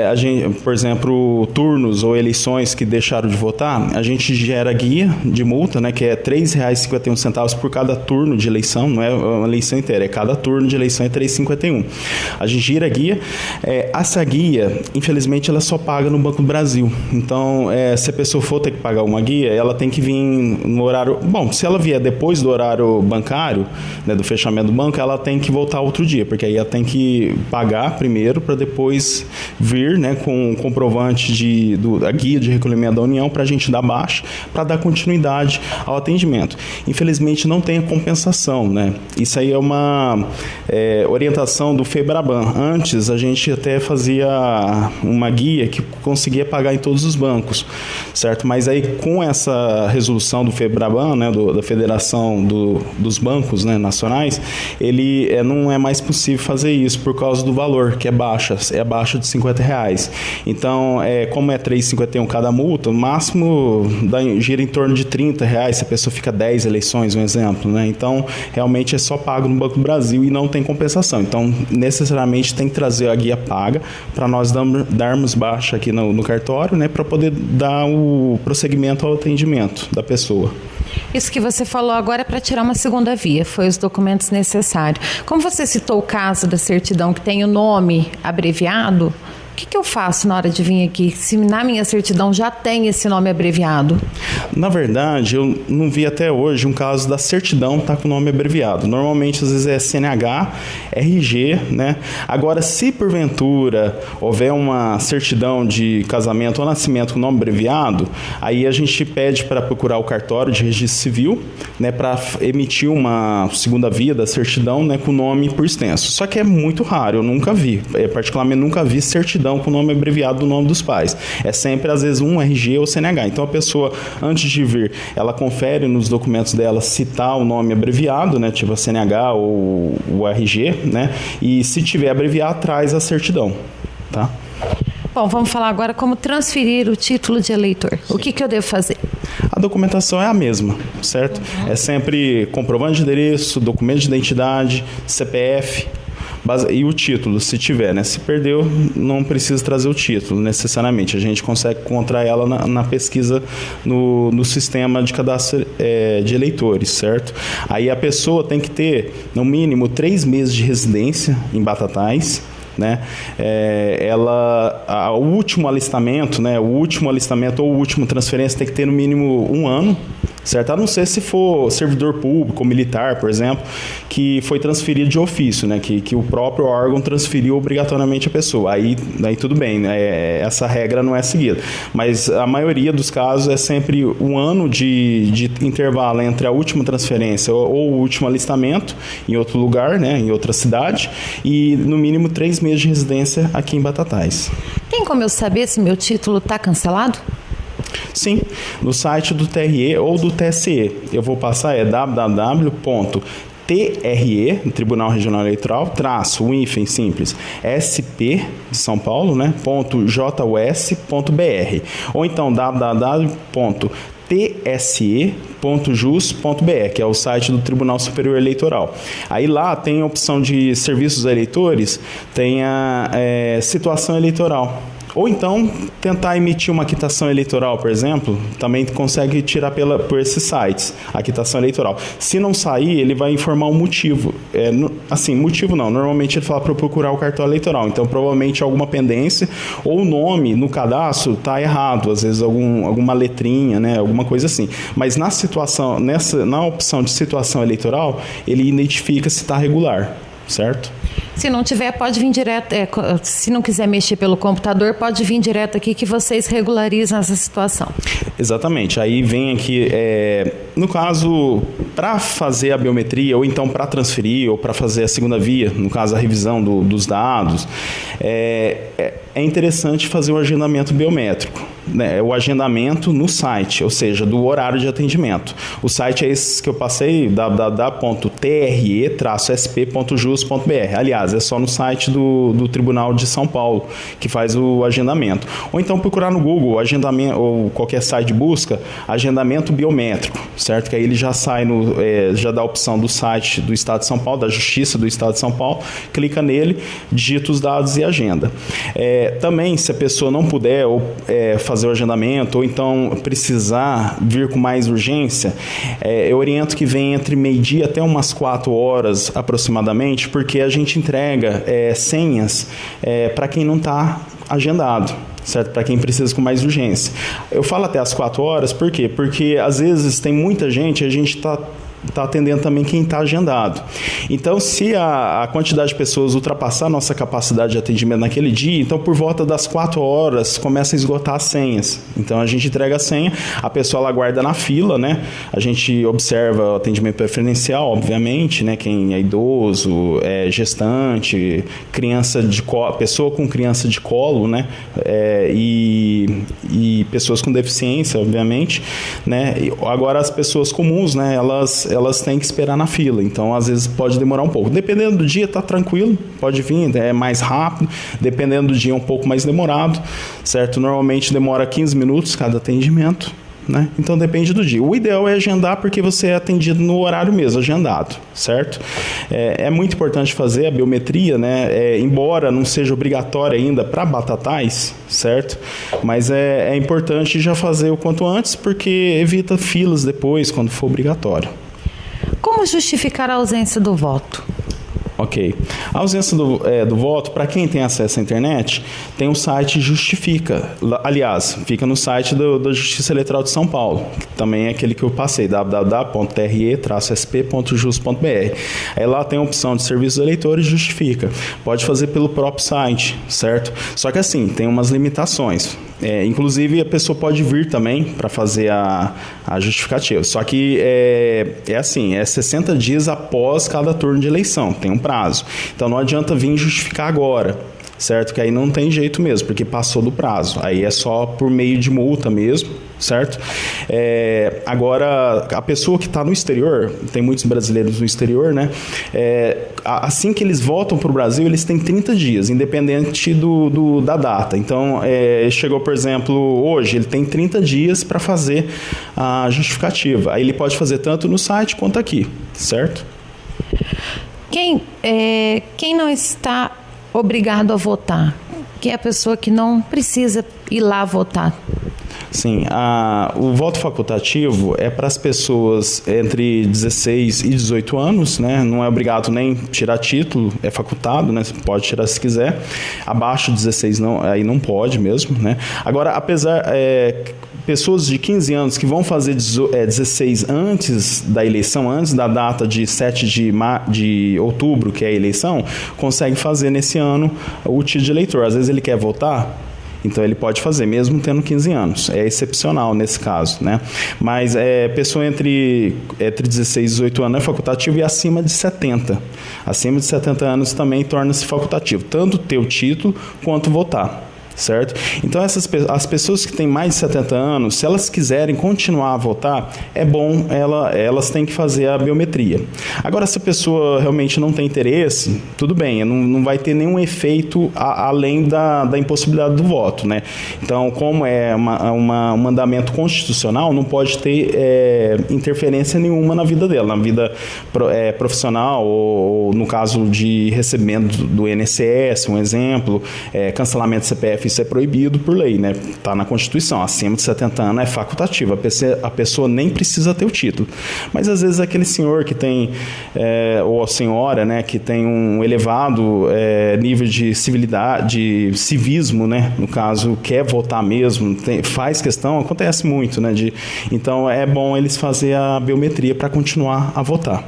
Speaker 5: a gente, por exemplo, turnos ou eleições que deixaram de votar, a gente gera guia de multa, né, que é R$ 3,51 por cada turno de eleição, não é uma eleição inteira, é cada turno de eleição é R$ 3,51. A gente gira a guia. Essa guia, infelizmente, ela só paga no Banco do Brasil. Então, se a pessoa for ter que pagar uma guia, ela tem que vir no horário... Bom, se ela vier depois do horário bancário, né, do fechamento do banco, ela tem que voltar outro dia, porque aí ela tem que pagar primeiro para depois vir, né, com o comprovante da guia de recolhimento da União para a gente dar baixa, para dar continuidade ao atendimento. Infelizmente não tem a compensação, né? Isso aí é uma orientação do FEBRABAN. Antes a gente até fazia uma guia que conseguia pagar em todos os bancos, certo? Mas aí com essa resolução do FEBRABAN, né, da Federação dos Bancos, né, nacionais, ele não é mais possível fazer isso por causa do valor, que é abaixo de R$50. Então, como é R$3,51 cada multa, o máximo gira em torno de R$30 se a pessoa fica 10 eleições, um exemplo, né? Então, realmente é só pago no Banco do Brasil e não tem compensação. Então, necessariamente tem que trazer a guia paga para nós darmos baixa aqui no cartório, né, para poder dar o prosseguimento ao atendimento da pessoa.
Speaker 4: Isso que você falou agora é para tirar uma segunda via, foi os documentos necessários. Como você citou o caso da certidão que tem o nome abreviado, o que eu faço na hora de vir aqui, se na minha certidão já tem esse nome abreviado?
Speaker 5: Na verdade, eu não vi até hoje um caso da certidão estar com o nome abreviado. Normalmente, às vezes, é CNH, RG, né? Agora, se porventura houver uma certidão de casamento ou nascimento com nome abreviado, aí a gente pede para procurar o cartório de registro civil, né, para emitir uma segunda via da certidão, né, com o nome por extenso. Só que é muito raro, eu nunca vi. Particularmente, nunca vi certidão com o nome abreviado do nome dos pais. É sempre, às vezes, um RG ou CNH. Então, a pessoa, antes de vir, ela confere nos documentos dela se está o nome abreviado, né, tipo a CNH ou o RG, né, e se tiver abreviado, traz a certidão, tá?
Speaker 4: Bom, vamos falar agora como transferir o título de eleitor. O que eu devo fazer?
Speaker 5: A documentação é a mesma, certo? É sempre comprovante de endereço, documento de identidade, CPF, e o título, se tiver, né? Se perdeu, não precisa trazer o título, necessariamente. A gente consegue encontrar ela na pesquisa no sistema de cadastro de eleitores, certo? Aí a pessoa tem que ter, no mínimo, 3 meses de residência em Batatais, né? O último alistamento, né? O último alistamento ou a última transferência tem que ter no mínimo 1 ano, certo? A não ser se for servidor público ou militar, por exemplo, que foi transferido de ofício, né? Que o próprio órgão transferiu obrigatoriamente a pessoa. Aí tudo bem, né? Essa regra não é seguida. Mas a maioria dos casos é sempre 1 ano de intervalo entre a última transferência ou o último alistamento em outro lugar, né? Em outra cidade, e no mínimo 3 meses de residência aqui em Batatais.
Speaker 4: Tem como eu saber se meu título está cancelado?
Speaker 5: Sim, no site do TRE ou do TSE. Eu vou passar, www.TRE, Tribunal Regional Eleitoral, traço, o hífen simples, SP de São Paulo, né, .jus.br, ou então www.tse.jus.br, que é o site do Tribunal Superior Eleitoral. Aí lá tem a opção de serviços a eleitores, tem a situação eleitoral. Ou então, tentar emitir uma quitação eleitoral, por exemplo, também consegue tirar por esses sites, a quitação eleitoral. Se não sair, ele vai informar o motivo. Motivo não. Normalmente ele fala para eu procurar o cartório eleitoral. Então, provavelmente, alguma pendência ou o nome no cadastro está errado. Às vezes, alguma letrinha, né? Alguma coisa assim. Mas na opção de situação eleitoral, ele identifica se está regular, certo?
Speaker 4: Se não tiver, pode vir direto. Se não quiser mexer pelo computador, pode vir direto aqui que vocês regularizam essa situação.
Speaker 5: Exatamente. Aí vem aqui, no caso, para fazer a biometria, ou então para transferir, ou para fazer a segunda via, no caso a revisão dos dados, é interessante fazer o agendamento biométrico, né? O agendamento no site, ou seja, do horário de atendimento. O site é esse que eu passei, www.tre-sp.jus.br. Aliás, é só no site do Tribunal de São Paulo que faz o agendamento. Ou então procurar no Google, agendamento, ou qualquer site de busca, agendamento biométrico, certo? Que aí ele já sai, já dá a opção do site do Estado de São Paulo, da Justiça do Estado de São Paulo, clica nele, digita os dados e agenda. Também, se a pessoa não puder fazer o agendamento, ou então precisar vir com mais urgência, eu oriento que venha entre meio-dia até umas 4 horas aproximadamente, porque a gente entrega senhas para quem não está agendado, certo? Para quem precisa com mais urgência. Eu falo até as 4 horas, por quê? Porque às vezes tem muita gente, a gente está atendendo também quem está agendado. Então, se a quantidade de pessoas ultrapassar a nossa capacidade de atendimento naquele dia, então por volta das 4 horas começa a esgotar as senhas. Então, a gente entrega a senha, a pessoa ela aguarda na fila, né? A gente observa o atendimento preferencial, obviamente, né? Quem é idoso, gestante, pessoa com criança de colo, né? E pessoas com deficiência, obviamente, né? Agora, as pessoas comuns, né? Elas têm que esperar na fila, então às vezes pode demorar um pouco. Dependendo do dia, tá tranquilo, pode vir, é mais rápido. Dependendo do dia, é um pouco mais demorado, certo? Normalmente demora 15 minutos cada atendimento, né? Então depende do dia. O ideal é agendar, porque você é atendido no horário mesmo, agendado, certo? É muito importante fazer a biometria, né? Embora não seja obrigatória ainda para Batatais, certo? Mas é importante já fazer o quanto antes, porque evita filas depois, quando for obrigatório.
Speaker 4: Como justificar a ausência do voto?
Speaker 5: Ok. A ausência do voto, para quem tem acesso à internet, tem o site Justifica. Aliás, fica no site da Justiça Eleitoral de São Paulo, que também é aquele que eu passei, www.tre-sp.jus.br. Aí lá tem a opção de serviços eleitores Justifica. Pode fazer pelo próprio site, certo? Só que assim, tem umas limitações. Inclusive, a pessoa pode vir também para fazer a justificativa. Só que assim, 60 dias após cada turno de eleição, tem um prazo. Então, não adianta vir justificar agora, certo? Que aí não tem jeito mesmo, porque passou do prazo. Aí é só por meio de multa mesmo, certo? Agora, a pessoa que está no exterior, tem muitos brasileiros no exterior, né? Assim que eles voltam para o Brasil, eles têm 30 dias, independente da data. Então, chegou, por exemplo, hoje, ele tem 30 dias para fazer a justificativa. Aí ele pode fazer tanto no site quanto aqui, certo?
Speaker 4: Quem não está obrigado a votar, que é a pessoa que não precisa ir lá votar?
Speaker 5: Sim, o voto facultativo é para as pessoas entre 16 e 18 anos, né? Não é obrigado nem tirar título, é facultado, né? Você pode tirar se quiser. Abaixo de 16 não, aí não pode mesmo, né? Agora, pessoas de 15 anos que vão fazer 16 antes da eleição, antes da data de 7 de outubro, que é a eleição, conseguem fazer nesse ano o título de eleitor. Às vezes ele quer votar, então ele pode fazer, mesmo tendo 15 anos. É excepcional nesse caso, né? Mas pessoa entre 16 e 18 anos é facultativo, e acima de 70. Acima de 70 anos também torna-se facultativo, tanto ter o título quanto votar. Certo? Então, as pessoas que têm mais de 70 anos, se elas quiserem continuar a votar, é bom, elas têm que fazer a biometria. Agora, se a pessoa realmente não tem interesse, tudo bem, não vai ter nenhum efeito além da impossibilidade do voto, né? Então, como é um mandamento constitucional, não pode ter interferência nenhuma na vida dela, na vida profissional, ou no caso de recebimento do INSS, um exemplo, cancelamento do CPF, isso é proibido por lei, né? Está na Constituição. Acima de 70 anos é facultativo. A pessoa nem precisa ter o título. Mas às vezes aquele senhor que tem, ou a senhora, né, que tem um elevado nível de civilidade, de civismo, né? No caso, quer votar mesmo, faz questão, acontece muito, né? Então é bom eles fazerem a biometria para continuar a votar.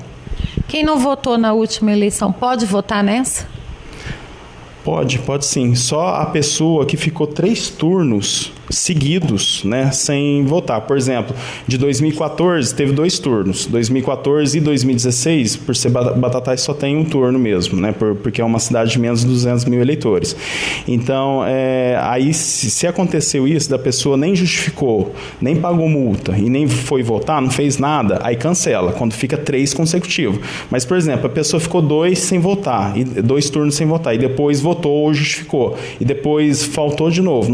Speaker 4: Quem não votou na última eleição pode votar nessa?
Speaker 5: Pode sim. Só a pessoa que ficou 3 turnos seguidos, né, sem votar. Por exemplo, de 2014 teve 2 turnos. 2014 e 2016, por ser Batatais, só tem um turno mesmo, né, porque é uma cidade de menos de 200 mil eleitores. Então, aí se aconteceu isso, da pessoa nem justificou, nem pagou multa e nem foi votar, não fez nada, aí cancela, quando fica 3 consecutivos. Mas, por exemplo, a pessoa ficou 2 sem votar, e 2 turnos sem votar, e depois votou ou justificou, e depois faltou de novo,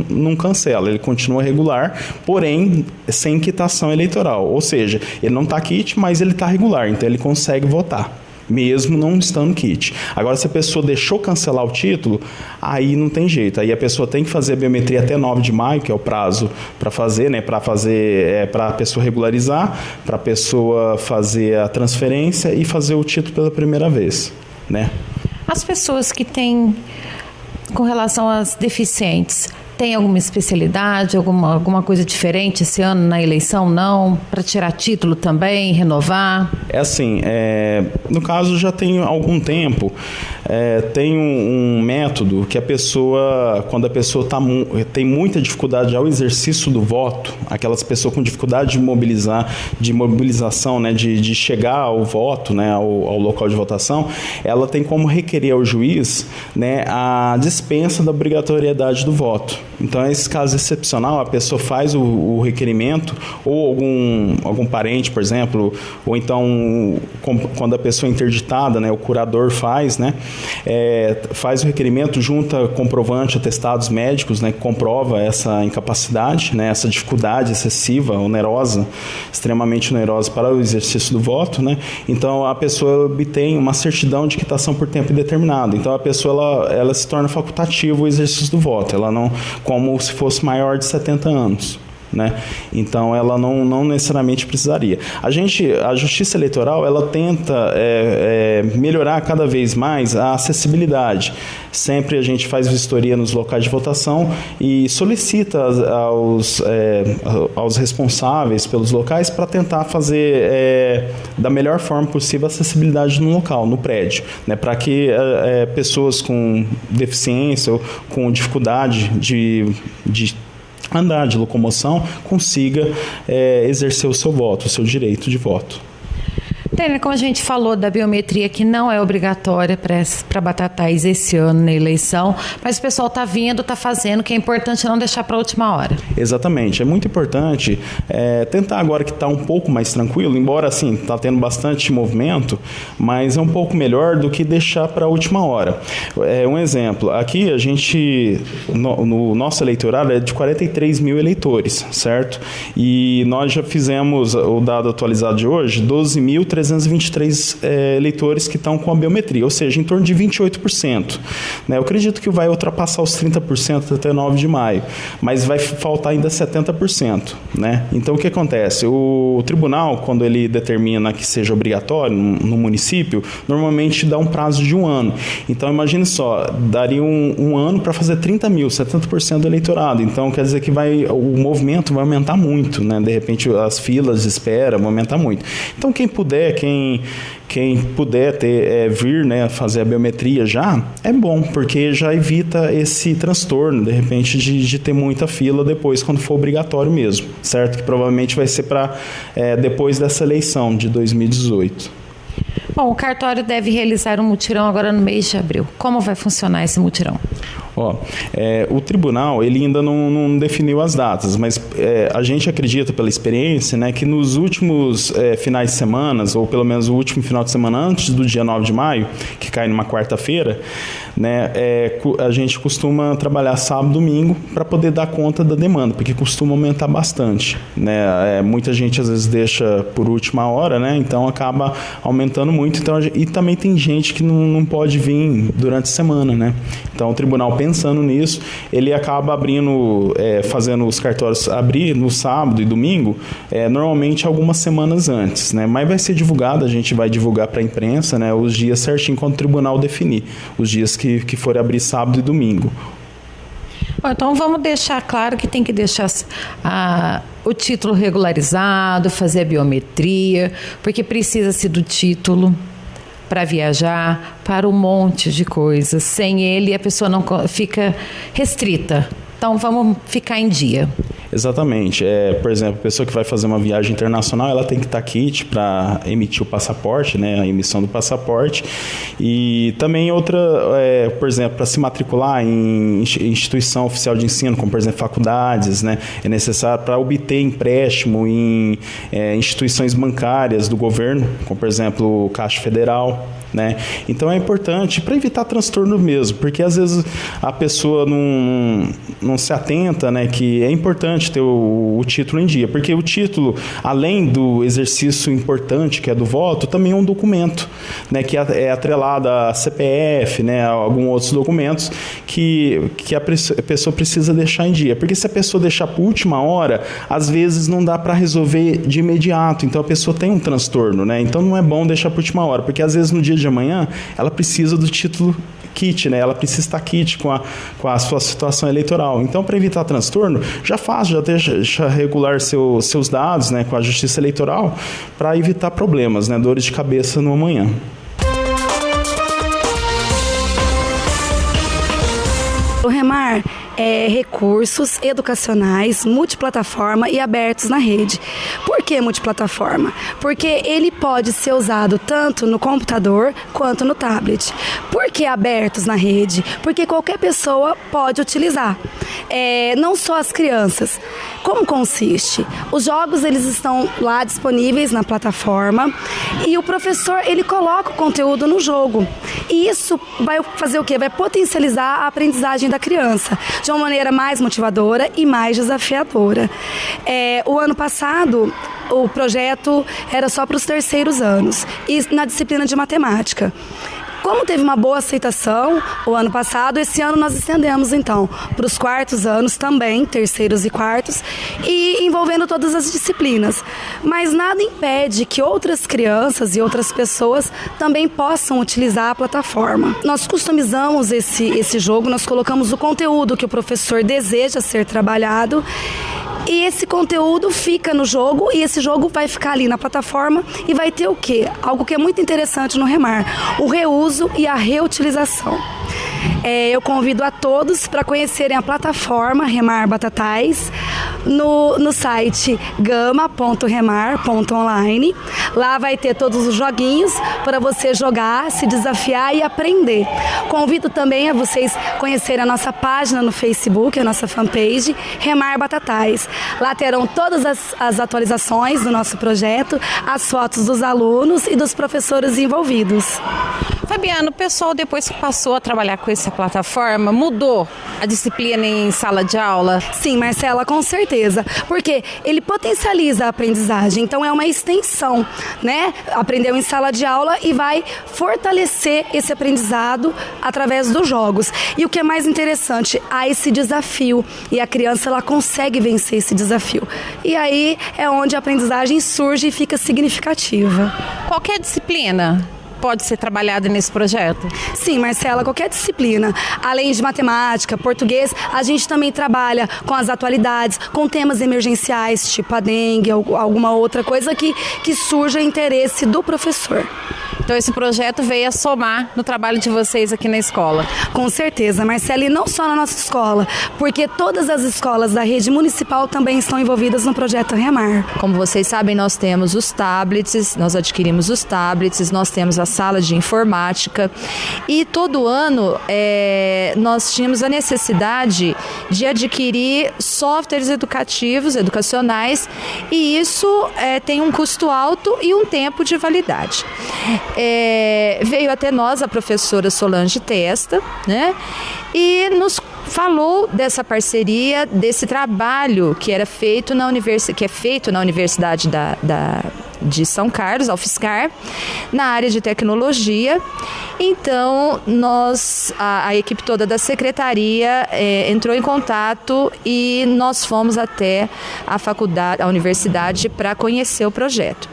Speaker 5: não cancela, ele continua regular, porém sem quitação eleitoral, ou seja, ele não está quite, mas ele está regular, então ele consegue votar, mesmo não estando quite. Agora, se a pessoa deixou cancelar o título, aí não tem jeito, aí a pessoa tem que fazer a biometria até 9 de maio, que é o prazo para fazer, né, para a pessoa regularizar, para a pessoa fazer a transferência e fazer o título pela primeira vez, né?
Speaker 4: As pessoas que têm, com relação às deficientes, tem alguma especialidade, alguma coisa diferente esse ano na eleição? Não? Para tirar título também, renovar?
Speaker 5: É assim, no caso já tem algum tempo, tem um método que a pessoa, quando a pessoa tem muita dificuldade ao exercício do voto, aquelas pessoas com dificuldade de mobilização, né, de chegar ao voto, né, ao local de votação, ela tem como requerer ao juiz, né, a dispensa da obrigatoriedade do voto. Então, nesse caso excepcional, a pessoa faz o requerimento, ou algum parente, por exemplo, ou então, quando a pessoa é interditada, né, o curador faz, né, faz o requerimento, junta comprovante, atestados médicos, né, que comprova essa incapacidade, né, essa dificuldade excessiva, onerosa, extremamente onerosa para o exercício do voto, né. Então, a pessoa obtém uma certidão de quitação por tempo indeterminado. Então, a pessoa ela se torna facultativo o exercício do voto. Ela não, como se fosse maior de 70 anos. Né? Então ela não necessariamente precisaria. A Justiça Eleitoral ela tenta melhorar cada vez mais a acessibilidade. Sempre a gente faz vistoria nos locais de votação e solicita aos responsáveis pelos locais para tentar fazer da melhor forma possível a acessibilidade no local, no prédio, né? Para que pessoas com deficiência ou com dificuldade de andar, de locomoção, consiga exercer o seu voto, o seu direito de voto.
Speaker 4: Tênia, como a gente falou da biometria, que não é obrigatória para Batatais esse ano na eleição, mas o pessoal está vindo, está fazendo, que é importante não deixar para a última hora.
Speaker 5: Exatamente, é muito importante tentar agora que está um pouco mais tranquilo, embora assim, está tendo bastante movimento, mas é um pouco melhor do que deixar para a última hora. Um exemplo, aqui a gente, no nosso eleitorado é de 43 mil eleitores, certo? E nós já fizemos o dado atualizado de hoje, 12.323 eleitores que estão com a biometria, ou seja, em torno de 28%. Né? Eu acredito que vai ultrapassar os 30% até 9 de maio, mas vai faltar ainda 70%. Né? Então, o que acontece? O tribunal, quando ele determina que seja obrigatório no município, normalmente dá um prazo de 1 ano. Então, imagine só, daria um ano para fazer 30 mil, 70% do eleitorado. Então, quer dizer que o movimento vai aumentar muito. Né? De repente, as filas de espera vão aumentar muito. Então, quem puder, quem puder vir, né, fazer a biometria já, é bom, porque já evita esse transtorno, de repente, de ter muita fila depois, quando for obrigatório mesmo, certo? Que provavelmente vai ser para depois dessa eleição de 2018.
Speaker 4: Bom, o cartório deve realizar um mutirão agora no mês de abril. Como vai funcionar esse mutirão?
Speaker 5: O tribunal ele ainda não definiu as datas, mas a gente acredita pela experiência, né, que nos últimos finais de semana, ou pelo menos o último final de semana antes do dia 9 de maio, que cai numa quarta-feira, né, a gente costuma trabalhar sábado e domingo para poder dar conta da demanda, porque costuma aumentar bastante. Né? Muita gente às vezes deixa por última hora, né, então acaba aumentando muito. Então, e também tem gente que não pode vir durante a semana. Né? Então o tribunal, pensando nisso, ele acaba abrindo, fazendo os cartórios abrir no sábado e domingo, normalmente algumas semanas antes, né? Mas vai ser divulgado, a gente vai divulgar para a imprensa, né, os dias certinho quando o tribunal definir, os dias que forem abrir sábado e domingo.
Speaker 4: Então vamos deixar claro que tem que deixar o título regularizado, fazer a biometria, porque precisa-se do título para viajar, para um monte de coisas. Sem ele, a pessoa não fica restrita. Então vamos ficar em dia.
Speaker 5: Exatamente. Por exemplo, a pessoa que vai fazer uma viagem internacional, ela tem que estar kit para emitir o passaporte, né, a emissão do passaporte. E também outra, por exemplo, para se matricular em instituição oficial de ensino, como por exemplo faculdades, né, é necessário para obter empréstimo em instituições bancárias do governo, como por exemplo Caixa Federal. Né? Então é importante para evitar transtorno mesmo, porque às vezes a pessoa não se atenta, né, que é importante ter o título em dia, porque o título, além do exercício importante que é do voto, também é um documento, né, que é atrelado a CPF, né, a alguns outros documentos que a pessoa precisa deixar em dia, porque se a pessoa deixar por última hora, às vezes não dá para resolver de imediato, então a pessoa tem um transtorno, né? Então não é bom deixar por última hora, porque às vezes no dia de amanhã, ela precisa do título kit, né? Ela precisa estar kit com a sua situação eleitoral. Então, para evitar transtorno, já deixa regular seus dados, né, com a Justiça Eleitoral, para evitar problemas, né, dores de cabeça no amanhã.
Speaker 6: O Remar é recursos educacionais, multiplataforma e abertos na rede. Por que multiplataforma? Porque ele pode ser usado tanto no computador quanto no tablet. Por que abertos na rede? Porque qualquer pessoa pode utilizar. Não só as crianças. Como consiste? Os jogos eles estão lá disponíveis na plataforma e o professor ele coloca o conteúdo no jogo. E isso vai fazer o quê? Vai potencializar a aprendizagem da criança de uma maneira mais motivadora e mais desafiadora. O ano passado, o projeto era só para os terceiros anos e na disciplina de matemática. Como teve uma boa aceitação o ano passado, esse ano nós estendemos então para os quartos anos também, terceiros e quartos, e envolvendo todas as disciplinas. Mas nada impede que outras crianças e outras pessoas também possam utilizar a plataforma. Nós customizamos esse jogo, nós colocamos o conteúdo que o professor deseja ser trabalhado. E esse conteúdo fica no jogo e esse jogo vai ficar ali na plataforma e vai ter o quê? Algo que é muito interessante no Remar, o reuso e a reutilização. Eu convido a todos para conhecerem a plataforma Remar Batatais no site gama.remar.online. Lá vai ter todos os joguinhos para você jogar, se desafiar e aprender. Convido também a vocês conhecerem a nossa página no Facebook, a nossa fanpage, Remar Batatais. Lá terão todas as atualizações do nosso projeto, as fotos dos alunos e dos professores envolvidos.
Speaker 4: Fabiano, o pessoal depois que passou a trabalhar com essa plataforma, mudou a disciplina em sala de aula?
Speaker 6: Sim, Marcela, com certeza, porque ele potencializa a aprendizagem, então é uma extensão, né? Aprendeu em sala de aula e vai fortalecer esse aprendizado através dos jogos. E o que é mais interessante, há esse desafio e a criança ela consegue vencer esse desafio. E aí é onde a aprendizagem surge e fica significativa.
Speaker 4: Qualquer disciplina pode ser trabalhada nesse projeto?
Speaker 6: Sim, Marcela, qualquer disciplina. Além de matemática, português, a gente também trabalha com as atualidades, com temas emergenciais, tipo a dengue, alguma outra coisa que surja interesse do professor.
Speaker 4: Então esse projeto veio a somar no trabalho de vocês aqui na escola?
Speaker 6: Com certeza, Marcela, e não só na nossa escola, porque todas as escolas da rede municipal também estão envolvidas no projeto Remar.
Speaker 7: Como vocês sabem, nós temos os tablets, nós adquirimos os tablets, nós temos a sala de informática e todo ano nós tínhamos a necessidade de adquirir softwares educacionais e isso tem um custo alto e um tempo de validade. Veio até nós a professora Solange Testa, né? E nos falou dessa parceria, desse trabalho que é feito na Universidade de São Carlos, a UFSCar, na área de tecnologia. Então, a equipe toda da secretaria entrou em contato e nós fomos até a universidade para conhecer o projeto.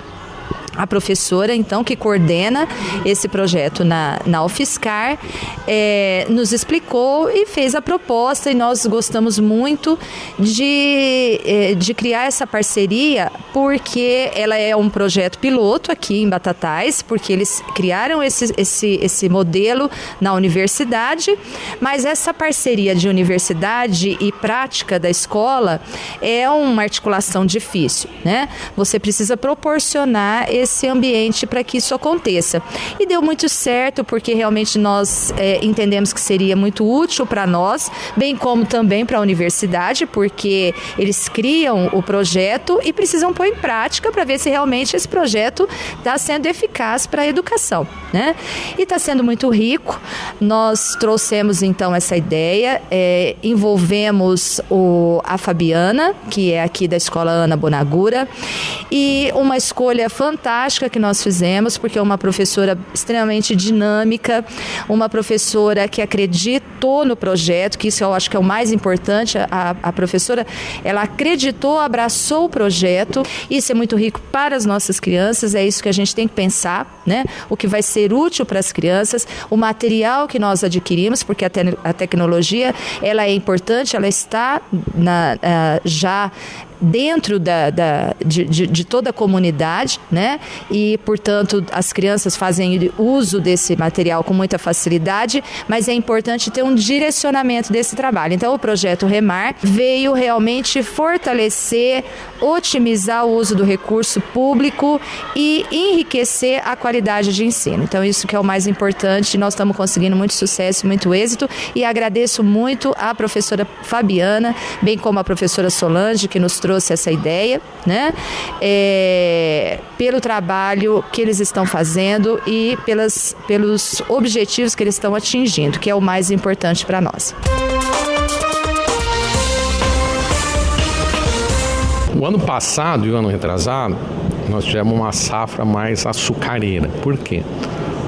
Speaker 7: A professora, então, que coordena esse projeto na UFSCar, nos explicou e fez a proposta, e nós gostamos muito de criar essa parceria, porque ela é um projeto piloto aqui em Batatais, porque eles criaram esse modelo na universidade, mas essa parceria de universidade e prática da escola é uma articulação difícil, né? Você precisa proporcionar esse ambiente para que isso aconteça. E deu muito certo, porque realmente nós entendemos que seria muito útil para nós, bem como também para a universidade, porque eles criam o projeto e precisam pôr em prática para ver se realmente esse projeto está sendo eficaz para a educação, né? E está sendo muito rico. Nós trouxemos então essa ideia, envolvemos a Fabiana, que é aqui da Escola Ana Bonagura, e uma escolha fantástica que nós fizemos, porque é uma professora extremamente dinâmica, uma professora que acreditou no projeto, que isso eu acho que é o mais importante. A professora, ela acreditou, abraçou o projeto. Isso é muito rico para as nossas crianças, é isso que a gente tem que pensar, né? O que vai ser útil para as crianças, o material que nós adquirimos, porque a tecnologia, ela é importante, ela está já dentro de toda a comunidade, né? E, portanto, as crianças fazem uso desse material com muita facilidade, mas é importante ter um direcionamento desse trabalho. Então, o projeto Remar veio realmente fortalecer, otimizar o uso do recurso público e enriquecer a qualidade de ensino. Então, isso que é o mais importante. Nós estamos conseguindo muito sucesso, muito êxito, e agradeço muito à professora Fabiana, bem como a professora Solange, que nos trouxe essa ideia, né? Pelo trabalho que eles estão fazendo e pelos objetivos que eles estão atingindo, que é o mais importante para nós.
Speaker 8: O ano passado e o ano retrasado, nós tivemos uma safra mais açucareira. Por quê?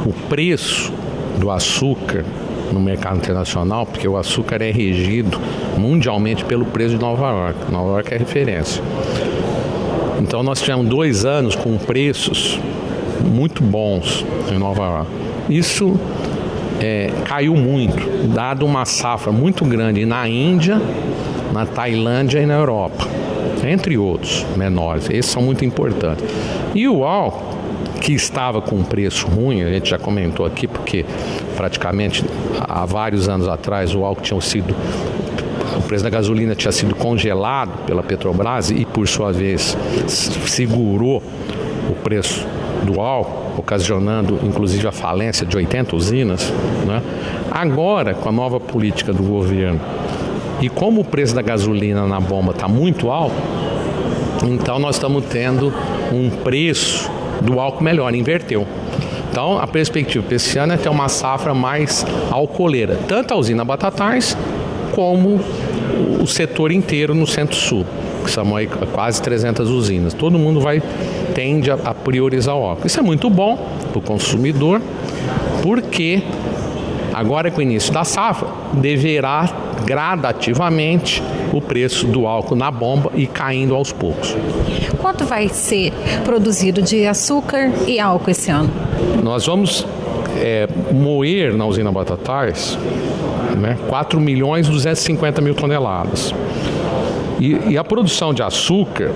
Speaker 8: O preço do açúcar no mercado internacional, porque o açúcar é regido mundialmente pelo preço de Nova York. Nova York é referência. Então nós tivemos 2 anos com preços muito bons em Nova York. Isso caiu muito, dado uma safra muito grande na Índia, na Tailândia e na Europa, entre outros menores. Esses são muito importantes. E o álcool, que estava com um preço ruim, a gente já comentou aqui, porque praticamente há vários anos atrás o álcool o preço da gasolina tinha sido congelado pela Petrobras e, por sua vez, segurou o preço do álcool, ocasionando inclusive a falência de 80 usinas, né? Agora, com a nova política do governo e como o preço da gasolina na bomba está muito alto, então nós estamos tendo um preço do álcool melhor, inverteu. Então a perspectiva para esse ano é ter uma safra mais alcooleira, tanto a usina Batatais como o setor inteiro no Centro-Sul, que são aí quase 300 usinas. Todo mundo tende a priorizar o álcool. Isso é muito bom para o consumidor, porque agora com o início da safra, deverá gradativamente o preço do álcool na bomba ir caindo aos poucos.
Speaker 4: Quanto vai ser produzido de açúcar e álcool esse ano?
Speaker 8: Nós vamos moer na usina Batatais 4.250.000 toneladas. E a produção de açúcar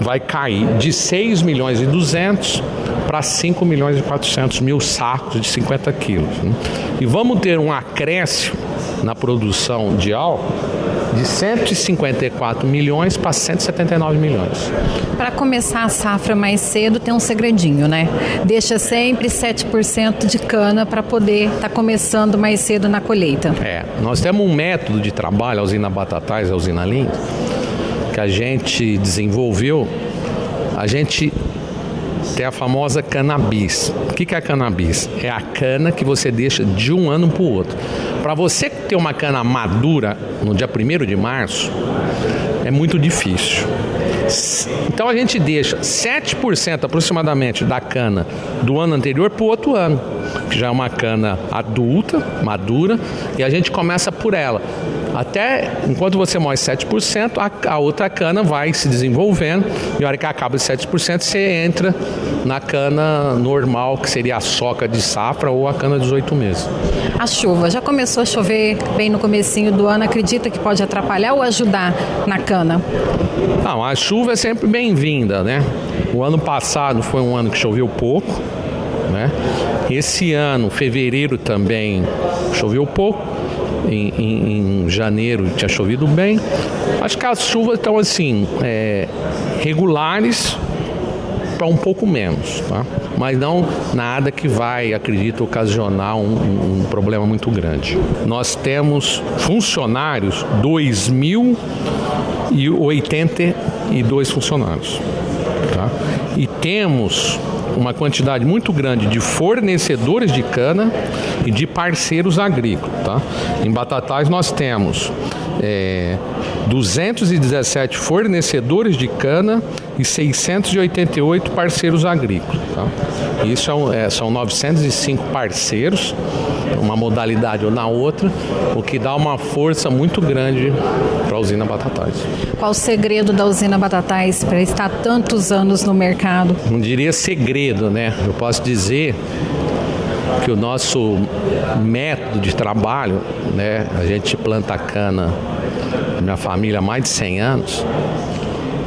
Speaker 8: vai cair de 6.200.000 para 5.400.000 sacos de 50 quilos. E vamos ter um acréscimo na produção de álcool de 154 milhões para 179 milhões.
Speaker 4: Para começar a safra mais cedo tem um segredinho, né? Deixa sempre 7% de cana para poder estar começando mais cedo na colheita.
Speaker 8: Nós temos um método de trabalho, a usina Batatais, a usina Lins, que a gente desenvolveu. A gente tem a famosa cannabis. O que é a cannabis? É a cana que você deixa de um ano para o outro. Para você ter uma cana madura no dia 1º de março, é muito difícil. Então a gente deixa 7% aproximadamente da cana do ano anterior para o outro ano. que já é uma cana adulta, madura, e a gente começa por ela. Até, enquanto você moe 7%, a outra cana vai se desenvolvendo, e a hora que acaba de 7%, você entra na cana normal, que seria a soca de safra ou a cana de 18 meses.
Speaker 4: A chuva, já começou a chover bem no comecinho do ano, acredita que pode atrapalhar ou ajudar na cana?
Speaker 8: Não, a chuva é sempre bem-vinda, né? O ano passado foi um ano que choveu pouco, né? Esse ano, fevereiro também choveu pouco. Em janeiro tinha chovido bem. Acho que as chuvas estão assim, regulares para um pouco menos, tá? Mas não nada que vai, acredito, ocasionar um problema muito grande. Nós temos funcionários, 2.082 funcionários, tá? E temos uma quantidade muito grande de fornecedores de cana e de parceiros agrícolas, tá? Em Batatais nós temos 217 fornecedores de cana e 688 parceiros agrícolas, tá? Isso são 905 parceiros, uma modalidade ou na outra, o que dá uma força muito grande para a usina Batatais.
Speaker 4: Qual o segredo da usina Batatais para estar tantos anos no mercado?
Speaker 8: Não diria segredo, né? Eu posso dizer que o nosso método de trabalho, né? A gente planta cana, minha família há mais de 100 anos,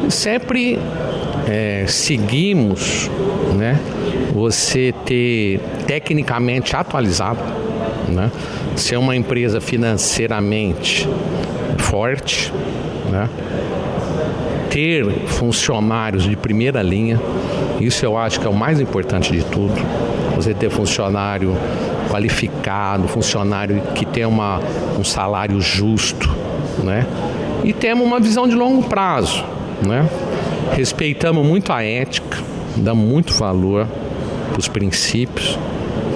Speaker 8: sempre seguimos, né? Você ter tecnicamente atualizado, né? Ser uma empresa financeiramente forte, né? Ter funcionários de primeira linha, isso eu acho que é o mais importante de tudo. Você ter funcionário qualificado, funcionário que tem um salário justo, né? E temos uma visão de longo prazo, né? Respeitamos muito a ética, damos muito valor para os princípios,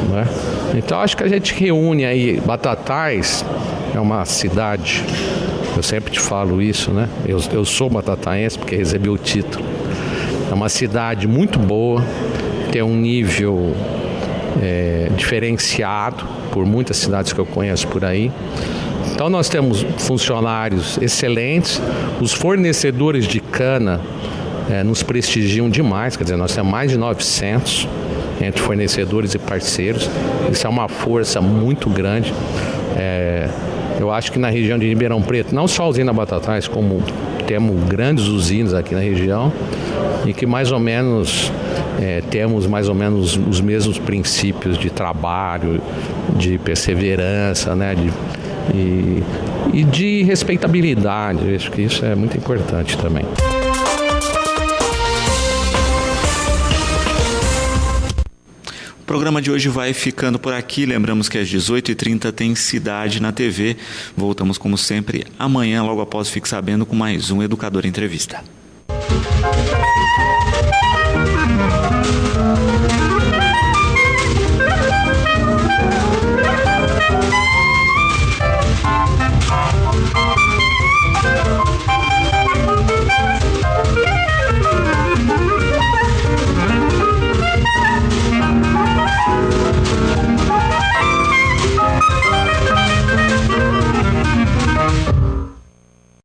Speaker 8: né? Então acho que a gente reúne aí. Batatais é uma cidade, eu sempre te falo isso, né? Eu sou batataense porque recebi o título. É uma cidade muito boa, tem um nível diferenciado por muitas cidades que eu conheço por aí. Então nós temos funcionários excelentes, os fornecedores de cana nos prestigiam demais, quer dizer, nós temos mais de 900 entre fornecedores e parceiros. Isso é uma força muito grande. Eu acho que na região de Ribeirão Preto, não só a usina Batatais, como temos grandes usinas aqui na região, e que mais ou menos temos mais ou menos os mesmos princípios de trabalho, de perseverança, né, e de respeitabilidade. Eu acho que isso é muito importante também.
Speaker 1: O programa de hoje vai ficando por aqui. Lembramos que às 18h30 tem Cidade na TV. Voltamos, como sempre, amanhã, logo após Fique Sabendo, com mais um Educador Entrevista.